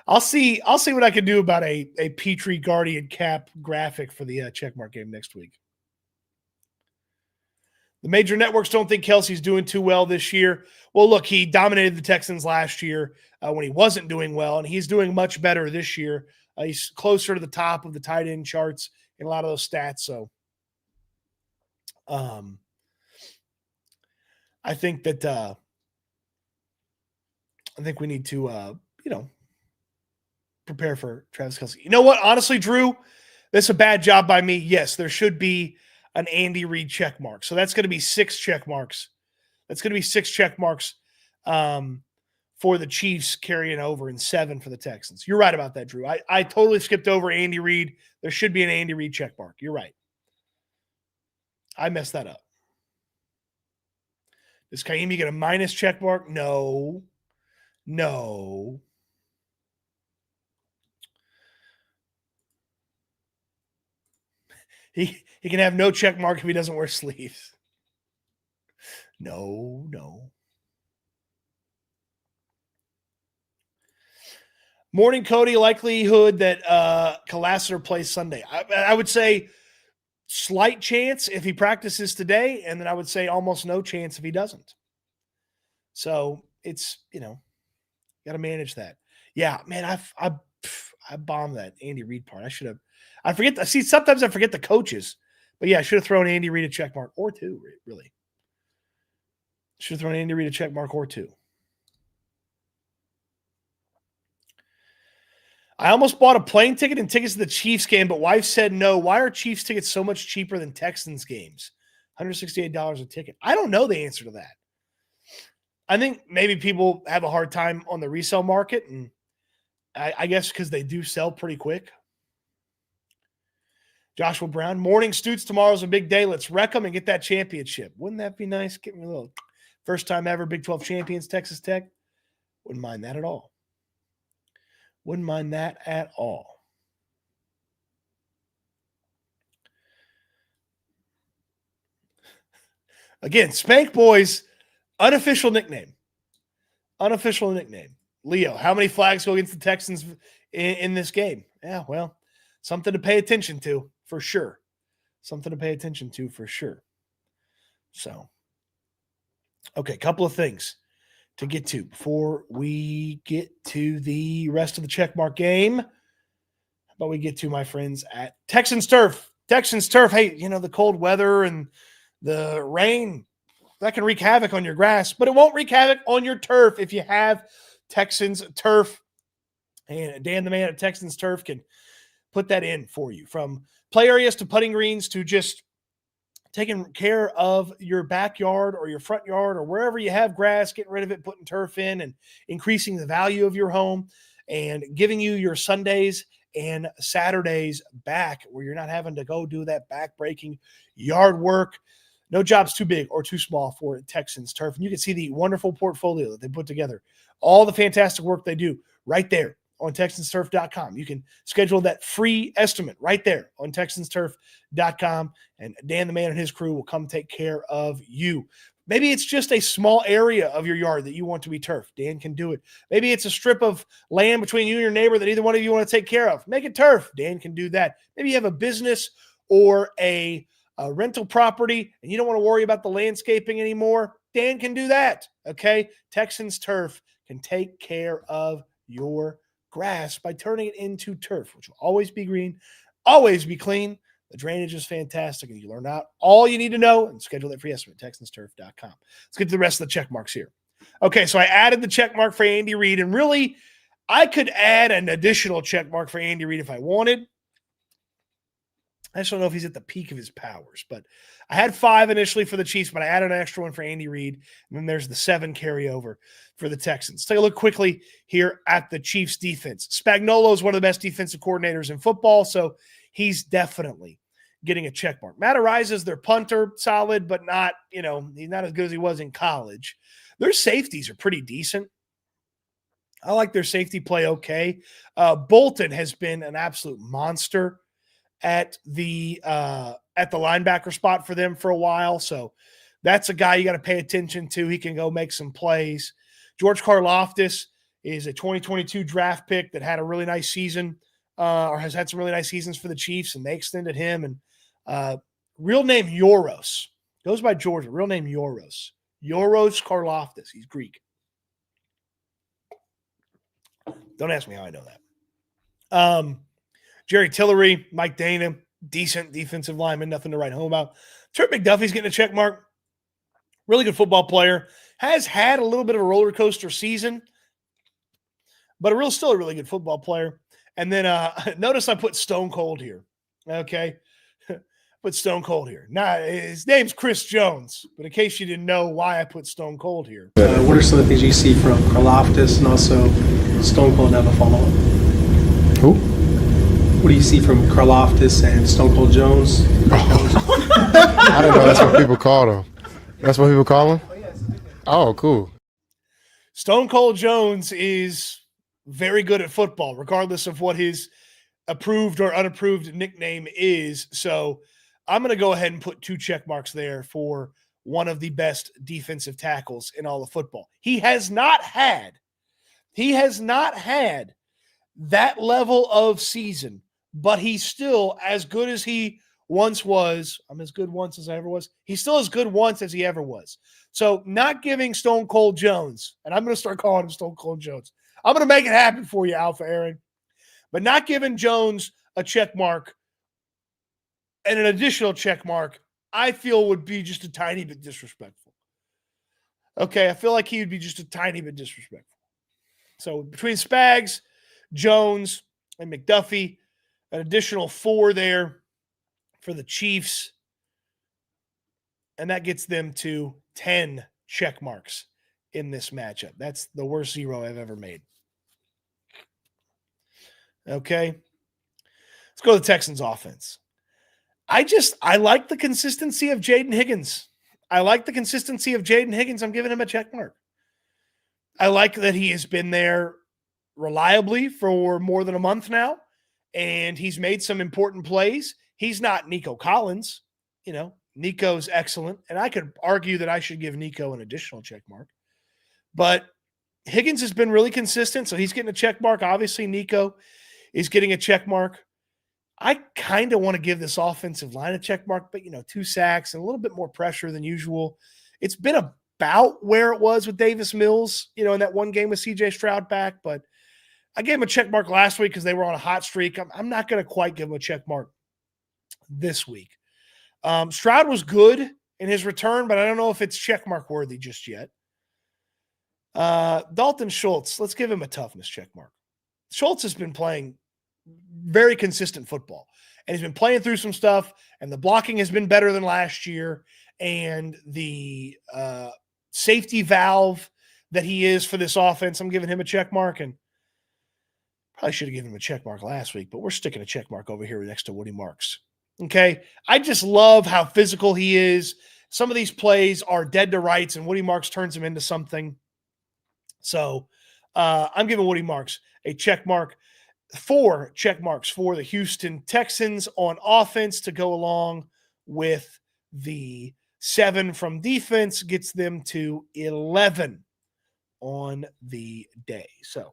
I'll see what I can do about a Petrie Guardian cap graphic for the checkmark game next week. The major networks don't think Kelsey's doing too well this year. Well, look, he dominated the Texans last year when he wasn't doing well, and he's doing much better this year. He's closer to the top of the tight end charts in a lot of those stats. So I think that we need to, prepare for Travis Kelce. You know what? Honestly, Drew, that's a bad job by me. Yes, there should be an Andy Reid check mark. So that's going to be 6 check marks. That's going to be 6 check marks for the Chiefs carrying over and 7 for the Texans. You're right about that, Drew. I totally skipped over Andy Reid. There should be an Andy Reid check mark. You're right. I messed that up. Does Kaimi get a minus check mark? No. He can have no check mark if he doesn't wear sleeves. No. Morning, Cody. Likelihood that Colassiter plays Sunday. I would say slight chance if he practices today, and then I would say almost no chance if he doesn't. So it's, got to manage that. Yeah, man, I bombed that Andy Reid part. I forget. See, sometimes I forget the coaches, but yeah, I should have thrown Andy Reid a check mark or two, really. Should have thrown Andy Reid a check mark or two. I almost bought a plane ticket and tickets to the Chiefs game, but wife said no. Why are Chiefs tickets so much cheaper than Texans games? $168 a ticket. I don't know the answer to that. I think maybe people have a hard time on the resale market, and I guess because they do sell pretty quick. Joshua Brown, morning Stoots. Tomorrow's a big day. Let's wreck them and get that championship. Wouldn't that be nice? Get me a little first time ever Big 12 champions, Texas Tech. Wouldn't mind that at all. Wouldn't mind that at all. Again, Spank Boys, unofficial nickname. Unofficial nickname. Leo, how many flags go against the Texans in this game? Yeah, well, something to pay attention to for sure. Something to pay attention to for sure. So, okay, couple of things to get to before we get to the rest of the checkmark game. How about we get to my friends at Texans Turf? Texans Turf, hey, the cold weather and the rain, that can wreak havoc on your grass, but it won't wreak havoc on your turf if you have Texans Turf. And Dan, the man at Texans Turf, can put that in for you. From play areas to putting greens to just taking care of your backyard or your front yard or wherever you have grass, getting rid of it, putting turf in, and increasing the value of your home and giving you your Sundays and Saturdays back where you're not having to go do that back-breaking yard work. No job's too big or too small for Texans Turf. And you can see the wonderful portfolio that they put together, all the fantastic work they do right there on TexansTurf.com. You can schedule that free estimate right there on TexansTurf.com, and Dan the man and his crew will come take care of you. Maybe it's just a small area of your yard that you want to be turf. Dan can do it. Maybe it's a strip of land between you and your neighbor that either one of you want to take care of. Make it turf. Dan can do that. Maybe you have a business or a rental property and you don't want to worry about the landscaping anymore. Dan can do that. Okay. Texans Turf can take care of your grass by turning it into turf, which will always be green, always be clean. The drainage is fantastic, and you learn out all you need to know and schedule that free estimate at TexansTurf.com. Let's get to the rest of the check marks here. Okay, so I added the check mark for Andy Reid, and really, I could add an additional check mark for Andy Reid if I wanted. I just don't know if he's at the peak of his powers, but I had 5 initially for the Chiefs, but I added an extra one for Andy Reid, and then there's the 7 carryover for the Texans. Take a look quickly here at the Chiefs defense. Spagnuolo is one of the best defensive coordinators in football, so he's definitely getting a check mark. Matt Araiza is their punter, solid, but not, he's not as good as he was in college. Their safeties are pretty decent. I like their safety play okay. Bolton has been an absolute monster at the linebacker spot for them for a while. So that's a guy you got to pay attention to. He can go make some plays. George Karlaftis is a 2022 draft pick that had a really nice season or has had some really nice seasons for the Chiefs, and they extended him. And real name Yoros. Goes by Georgia. Real name Yoros. Yoros Karlaftis. He's Greek. Don't ask me how I know that. Jerry Tillery, Mike Dana, decent defensive lineman, nothing to write home about. Trent McDuffie's getting a check mark. Really good football player. Has had a little bit of a roller coaster season, but still a really good football player. And then notice I put Stone Cold here. Okay. Put Stone Cold here. Now, his name's Chris Jones, but in case you didn't know why I put Stone Cold here. What are some of the things you see from Karlaftis and also Stone Cold have a follow-up? Who? What do you see from Karlaftis and Stone Cold Jones? I didn't know that's what people call him. That's what people call him? Oh, cool. Stone Cold Jones is very good at football, regardless of what his approved or unapproved nickname is. So I'm going to go ahead and put 2 check marks there for one of the best defensive tackles in all of football. He has not had that level of season, but he's still as good as he once was, I'm as good once as I ever was. He's still as good once as he ever was. So not giving Stone Cold Jones, and I'm going to start calling him Stone Cold Jones. I'm going to make it happen for you, Alpha Aaron. But not giving Jones a check mark and an additional check mark, I feel would be just a tiny bit disrespectful. Okay, I feel like he would be just a tiny bit disrespectful. So between Spags, Jones, and McDuffie, an additional 4 there for the Chiefs. And that gets them to 10 check marks in this matchup. That's the worst 0 I've ever made. Okay. Let's go to the Texans offense. I like the consistency of Jaden Higgins. I'm giving him a check mark. I like that he has been there reliably for more than a month now, and he's made some important plays. He's not Nico Collins. Nico's excellent, and I could argue that I should give Nico an additional check mark. But Higgins has been really consistent, so he's getting a check mark. Obviously, Nico is getting a check mark. I kind of want to give this offensive line a check mark, but 2 sacks and a little bit more pressure than usual. It's been about where it was with Davis Mills, in that one game with CJ Stroud back, but I gave him a check mark last week because they were on a hot streak. I'm not going to quite give him a check mark this week. Stroud was good in his return, but I don't know if it's check mark worthy just yet. Dalton Schultz, let's give him a toughness check mark. Schultz has been playing very consistent football, and he's been playing through some stuff, and the blocking has been better than last year, and the safety valve that he is for this offense, I'm giving him a check mark, and probably should have given him a check mark last week, but we're sticking a check mark over here next to Woody Marks. Okay, I just love how physical he is. Some of these plays are dead to rights, and Woody Marks turns them into something. So I'm giving Woody Marks a check mark. 4 check marks for the Houston Texans on offense to go along with the 7 from defense gets them to 11 on the day. So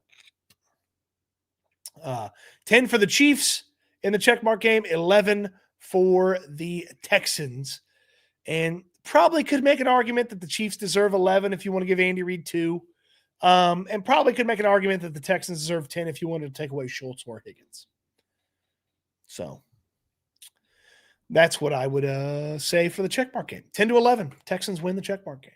10 for the Chiefs in the check mark game, 11 for the Texans. And probably could make an argument that the Chiefs deserve 11 if you want to give Andy Reid 2. And probably could make an argument that the Texans deserve 10 if you wanted to take away Schultz or Higgins. So that's what I would say for the checkmark game. 10-11. Texans win the checkmark game.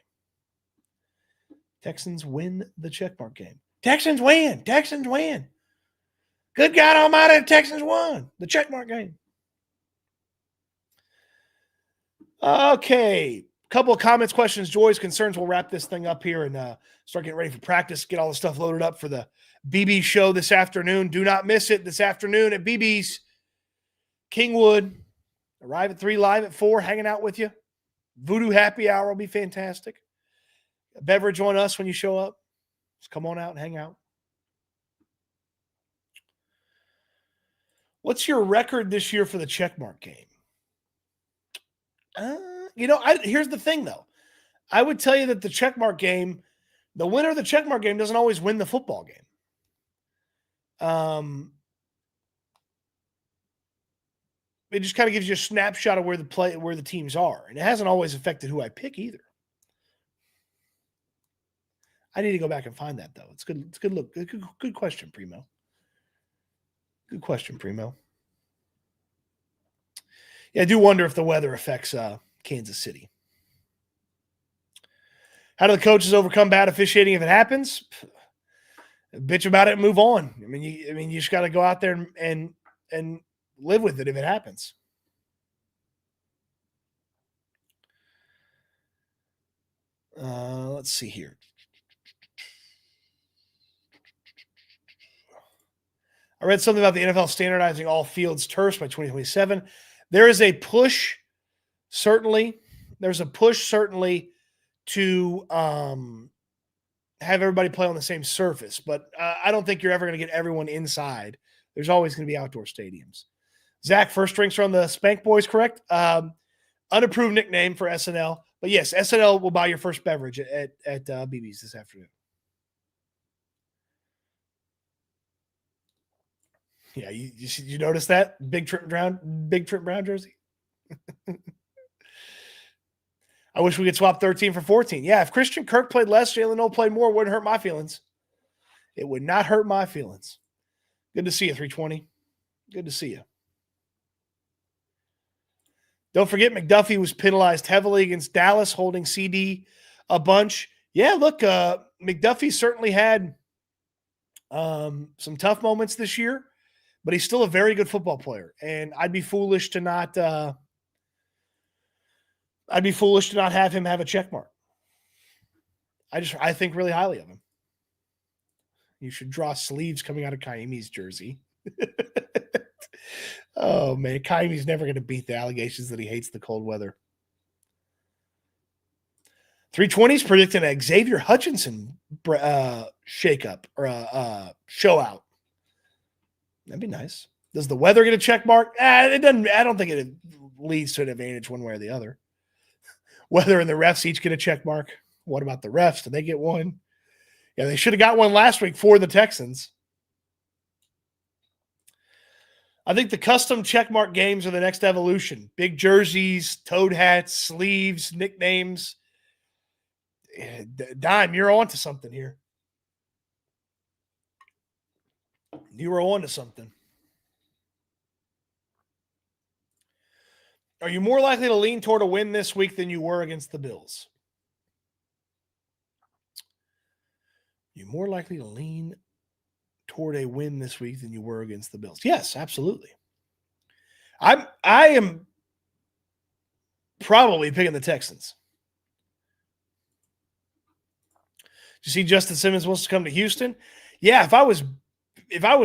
Texans win the checkmark game. Texans win. Texans win. Good God Almighty, the Texans won the checkmark game. Okay. Couple of comments, questions, joys, concerns. We'll wrap this thing up here and start getting ready for practice, get all the stuff loaded up for the BB show this afternoon. Do not miss it this afternoon at BB's Kingwood. Arrive at 3, live at 4, hanging out with you. Voodoo happy hour will be fantastic. A beverage on us when you show up. Just come on out and hang out. What's your record this year for the checkmark game? Here's the thing, though. I would tell you that the checkmark game, the winner of the checkmark game doesn't always win the football game. It just kind of gives you a snapshot of where the teams are, and it hasn't always affected who I pick either. I need to go back and find that, though. It's good. It's good. Look, good question, Primo. Good question, Primo. Yeah, I do wonder if the weather affects Kansas City. How do the coaches overcome bad officiating if it happens? Bitch about it and move on. I mean, you just got to go out there and live with it if it happens. Let's see here. I read something about the NFL standardizing all fields turfs by 2027. There is a push, certainly. There's a push, certainly, to have everybody play on the same surface. But I don't think you're ever going to get everyone inside. There's always going to be outdoor stadiums. Zach, first drinks are on the Spank Boys, correct? Unapproved nickname for SNL. But yes, SNL will buy your first beverage at BB's this afternoon. Yeah, you notice that? Big Trent Brown jersey? I wish we could swap 13 for 14. Yeah, if Christian Kirk played less, Jalen Noel played more, it wouldn't hurt my feelings. It would not hurt my feelings. Good to see you, 320. Good to see you. Don't forget, McDuffie was penalized heavily against Dallas, holding CD a bunch. Yeah, look, McDuffie certainly had some tough moments this year, but he's still a very good football player. And I'd be foolish to not have him have a check mark. I think really highly of him. You should draw sleeves coming out of Kaimi's jersey. Oh, man. Kaimi's never going to beat the allegations that he hates the cold weather. 320's predicting a Xavier Hutchinson shakeup or show out. That'd be nice. Does the weather get a check mark? It doesn't. I don't think it leads to an advantage one way or the other. Weather and the refs each get a check mark. What about the refs? Do they get one? Yeah, they should have got one last week for the Texans. I think the custom checkmark games are the next evolution. Big jerseys, toad hats, sleeves, nicknames. Dime, you're on to something here. You were on to something. Are you more likely to lean toward a win this week than you were against the Bills? You're more likely to lean toward a win this week than you were against the Bills. Yes, absolutely. I am probably picking the Texans. Did you see Justin Simmons wants to come to Houston? Yeah, if I was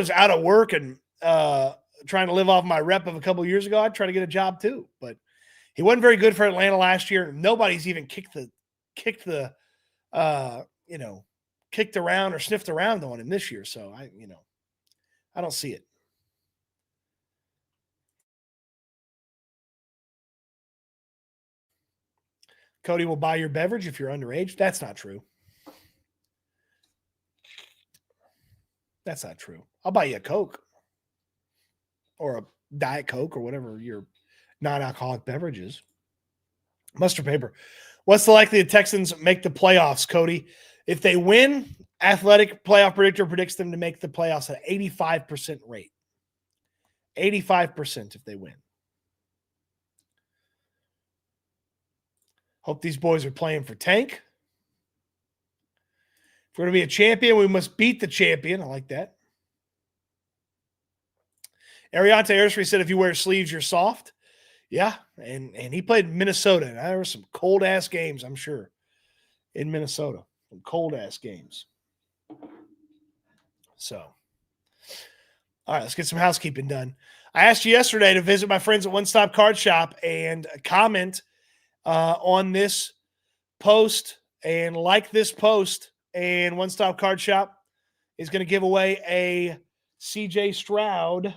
out of work and trying to live off my rep of a couple of years ago, I'd try to get a job too. But he wasn't very good for Atlanta last year. Nobody's even kicked around or sniffed around on him this year. So I don't see it. Cody will buy your beverage if you're underage. That's not true. That's not true. I'll buy you a Coke or a Diet Coke or whatever your non-alcoholic beverage is. Mustard paper. What's the likely the Texans make the playoffs, Cody? If they win, Athletic Playoff Predictor predicts them to make the playoffs at 85% rate. 85% if they win. Hope these boys are playing for tank. If we're going to be a champion, we must beat the champion. I like that. Ariante Ersry said if you wear sleeves, you're soft. Yeah, and he played in Minnesota. And there were some cold-ass games, I'm sure, in Minnesota. Some cold-ass games. So, all right, let's get some housekeeping done. I asked you yesterday to visit my friends at One Stop Card Shop and comment on this post and like this post. And One Stop Card Shop is going to give away a CJ Stroud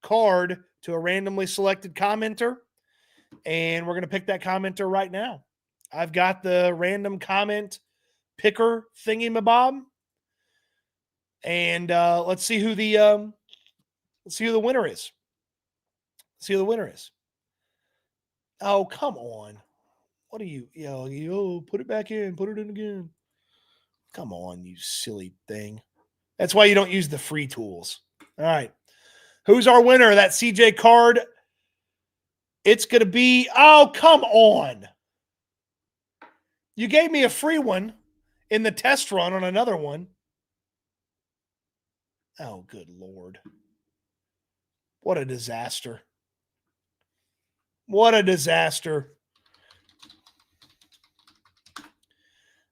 card to a randomly selected commenter. And we're going to pick that commenter right now. I've got the random comment picker thingy-mabob. And let's see who the winner is. See who the winner is. Oh, come on. What are you, put it back in, put it in again. Come on, you silly thing. That's why you don't use the free tools. All right. Who's our winner of that CJ card? It's going to be, oh, come on. You gave me a free one in the test run on another one. Oh, good Lord. What a disaster. What a disaster.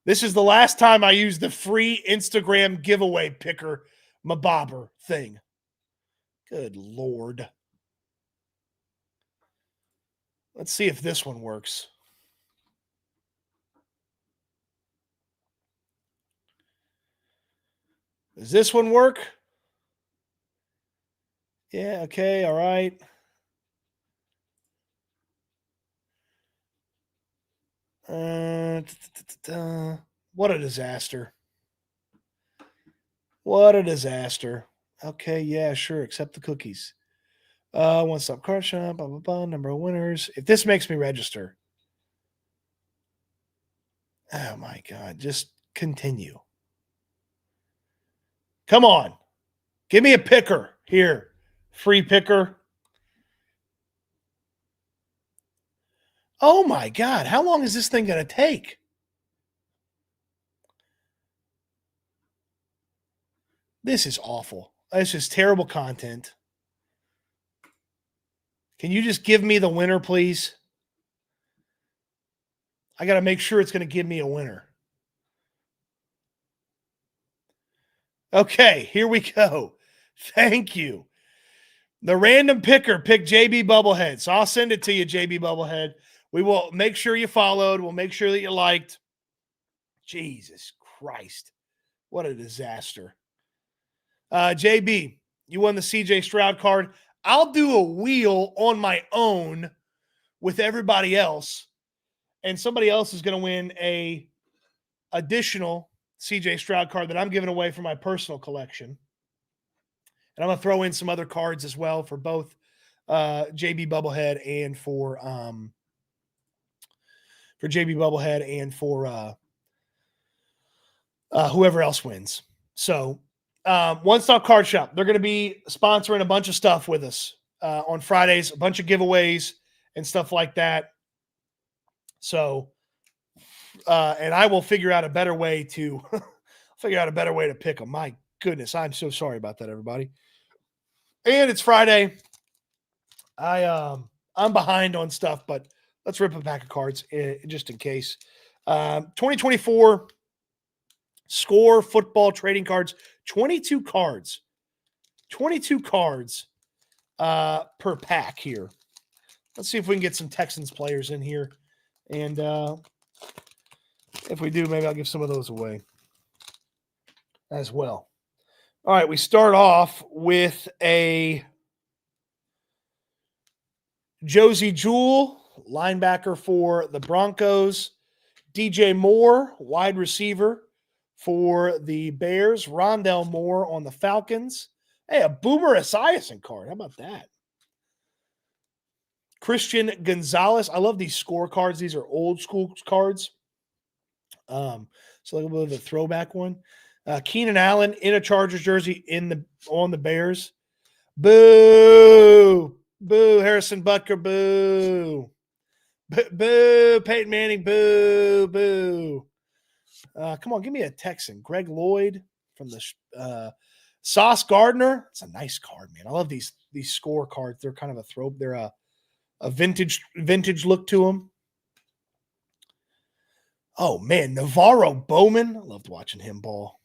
This is the last time I use the free Instagram giveaway picker mabobber thing. Good Lord. Let's see if this one works. Does this one work? Yeah, okay, all right. What a disaster. What a disaster. Okay, yeah, sure, accept the cookies. One Stop Card Shop, blah, blah, blah, number of winners. If this makes me register. Oh, my God. Just continue. Come on. Give me a picker here. Free picker. Oh, my God. How long is this thing going to take? This is awful. This is terrible content. Can you just give me the winner, please? I got to make sure it's going to give me a winner. Okay, here we go. Thank you. The random picker picked JB Bubblehead. So I'll send it to you, JB Bubblehead. We will make sure you followed. We'll make sure that you liked. Jesus Christ. What a disaster. JB, you won the CJ Stroud card. I'll do a wheel on my own with everybody else. And somebody else is going to win a additional CJ Stroud card that I'm giving away for my personal collection. And I'm going to throw in some other cards as well for both JB Bubblehead and for JB Bubblehead and for whoever else wins. So One Stop Card Shop, they're going to be sponsoring a bunch of stuff with us on Fridays, a bunch of giveaways and stuff like that. So, and I will figure out a better way to pick them. My goodness, I'm so sorry about that, everybody. And it's Friday. I'm behind on stuff, but let's rip a pack of cards just in case. 2024 Score football trading cards, 22 cards. 22 cards per pack here. Let's see if we can get some Texans players in here. And if we do, maybe I'll give some of those away as well. All right, we start off with a Josie Jewell, linebacker for the Broncos. DJ Moore, wide receiver for the Bears. Rondell Moore on the Falcons. Hey, a Boomer Esiason card. How about that? Christian Gonzalez. I love these scorecards. These are old school cards. So a little bit of a throwback one. Keenan Allen in a Chargers jersey on the Bears. Boo! Boo! Harrison Butker. Boo! Boo! Peyton Manning. Boo! Boo! Come on, give me a Texan. Greg Lloyd from the Sauce Gardner. It's a nice card, man. I love these score cards. They're kind of a throw. They're a vintage look to them. Oh man, Navarro Bowman. I loved watching him ball.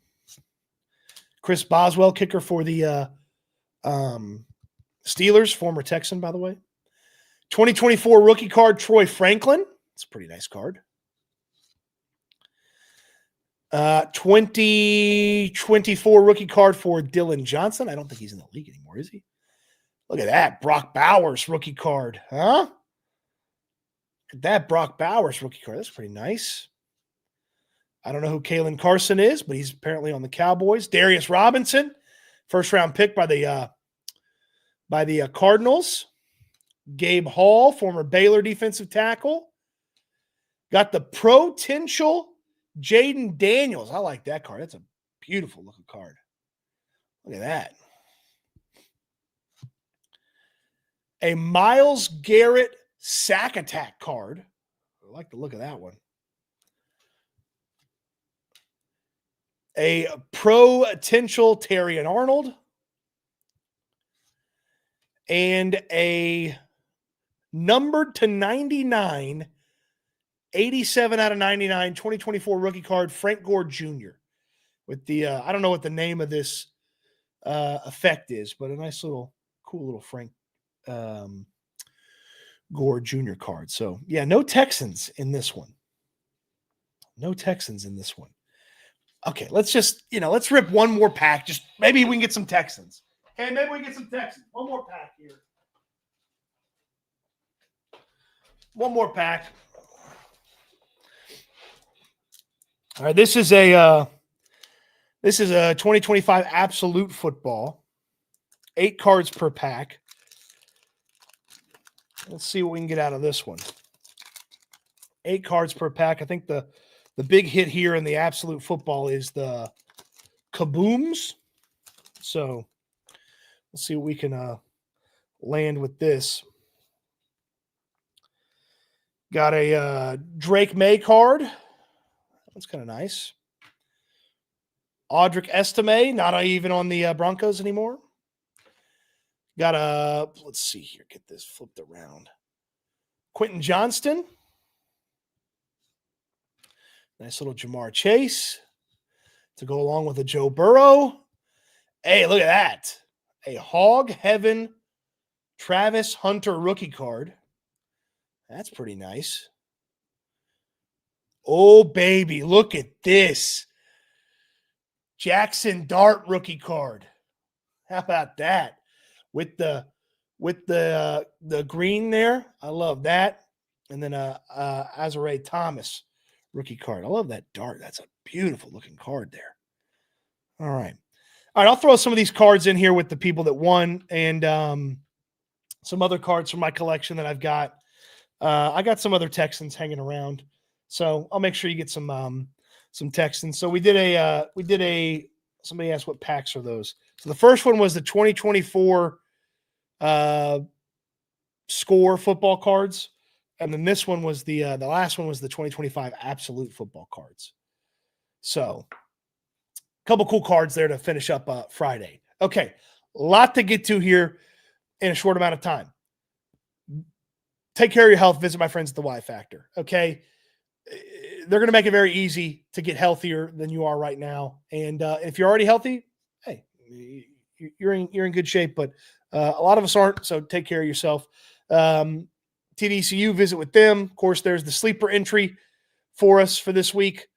Chris Boswell, kicker for the Steelers, former Texan, by the way. 2024 rookie card, Troy Franklin. It's a pretty nice card. 2024 rookie card for Dylan Johnson. I don't think he's in the league anymore, is he? Look at that. Brock Bowers rookie card. Huh? Look at that Brock Bowers rookie card. That's pretty nice. I don't know who Kalen Carson is, but he's apparently on the Cowboys. Darius Robinson, first round pick by the Cardinals. Gabe Hall, former Baylor defensive tackle. Got the potential Jaden Daniels. I like that card. That's a beautiful looking card. Look at that. A Myles Garrett sack attack card. I like the look of that one. A potential Terrion Arnold. And a numbered to 99, 87 out of 99, 2024 rookie card, Frank Gore Jr. With the, I don't know what the name of this effect is, but a nice little, cool little Frank Gore Jr. card. So, yeah, no Texans in this one. No Texans in this one. Okay, let's just, let's rip one more pack. Just maybe we can get some Texans. Okay, maybe we can get some Texans. One more pack here. One more pack. All right, this is a 2025 Absolute Football. 8 cards per pack. Let's see what we can get out of this one. 8 cards per pack. I think the big hit here in the absolute football is the kabooms. So let's see what we can land with this. Got a Drake May card. That's kind of nice. Audric Estime, not even on the Broncos anymore. Got a, let's see here, get this flipped around. Quentin Johnston. Nice little Jamar Chase to go along with a Joe Burrow. Hey, look at that. A Hog Heaven Travis Hunter rookie card. That's pretty nice. Oh, baby, look at this. Jackson Dart rookie card. How about that? With the green there. I love that. And then Azare Thomas rookie card. I love that Dart. That's a beautiful looking card there. All right. All right, I'll throw some of these cards in here with the people that won and some other cards from my collection that I've got. I got some other Texans hanging around. So I'll make sure you get some Texans. So we did somebody asked what packs are those. So the first one was the 2024 score football cards. And then this one was the last one was the 2025 absolute football cards. So a couple cool cards there to finish up Friday. Okay, a lot to get to here in a short amount of time. Take care of your health. Visit my friends at the Y Factor. Okay, they're going to make it very easy to get healthier than you are right now. And if you're already healthy, hey, you're in good shape. But a lot of us aren't. So take care of yourself. TDCU, visit with them. Of course, there's the sleeper entry for us for this week.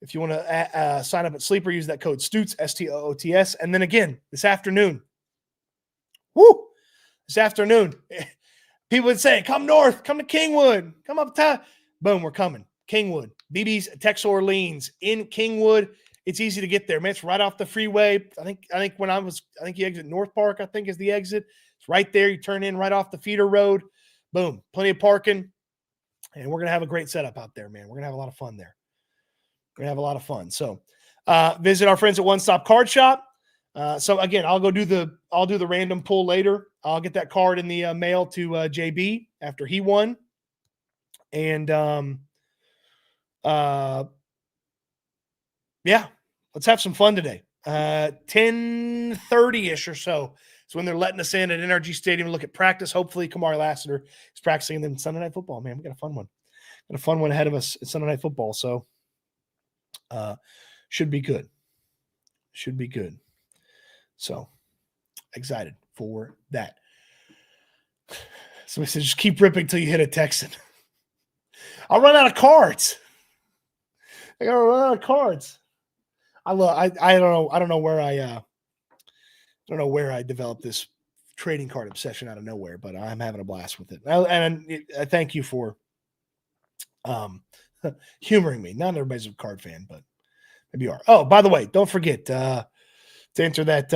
If you want to sign up at Sleeper, use that code Stoots, STOOTS. And then again, this afternoon, people would say, come north, come to Kingwood, come up top. Boom, we're coming. Kingwood. BB's Tex Orleans in Kingwood. It's easy to get there, man. It's right off the freeway. I think you exit North Park, I think is the exit. It's right there. You turn in right off the feeder road. Boom, plenty of parking. And we're going to have a great setup out there, man. We're going to have a lot of fun there. So visit our friends at One Stop Card Shop. So again, I'll do the random pull later. I'll get that card in the mail to JB after he won. And yeah, let's have some fun today. 10:30-ish or so. So when they're letting us in at NRG Stadium and look at practice, hopefully Kamari Lassiter is practicing them Sunday Night Football. Man, we got a fun one. Got a fun one ahead of us at Sunday Night Football. So should be good. So excited for that. Somebody said, just keep ripping till you hit a Texan. I'll run out of cards. I gotta run out of cards. I don't know where I developed this trading card obsession out of nowhere, but I'm having a blast with it. And I thank you for humoring me. Not everybody's a card fan, but maybe you are. Oh, by the way, don't forget to enter that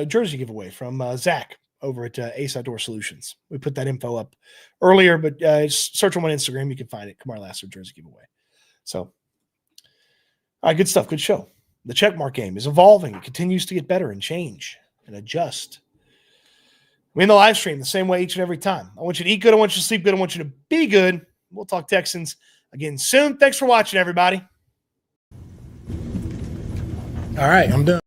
jersey giveaway from Zach over at Ace Outdoor Solutions. We put that info up earlier, but search them on Instagram. You can find it. Kamari Lassiter jersey giveaway. So, all right, good stuff. Good show. The checkmark game is evolving. It continues to get better and change and adjust. We in the live stream the same way each and every time. I want you to eat good. I want you to sleep good. I want you to be good. We'll talk Texans again soon. Thanks for watching, everybody. All right, I'm done.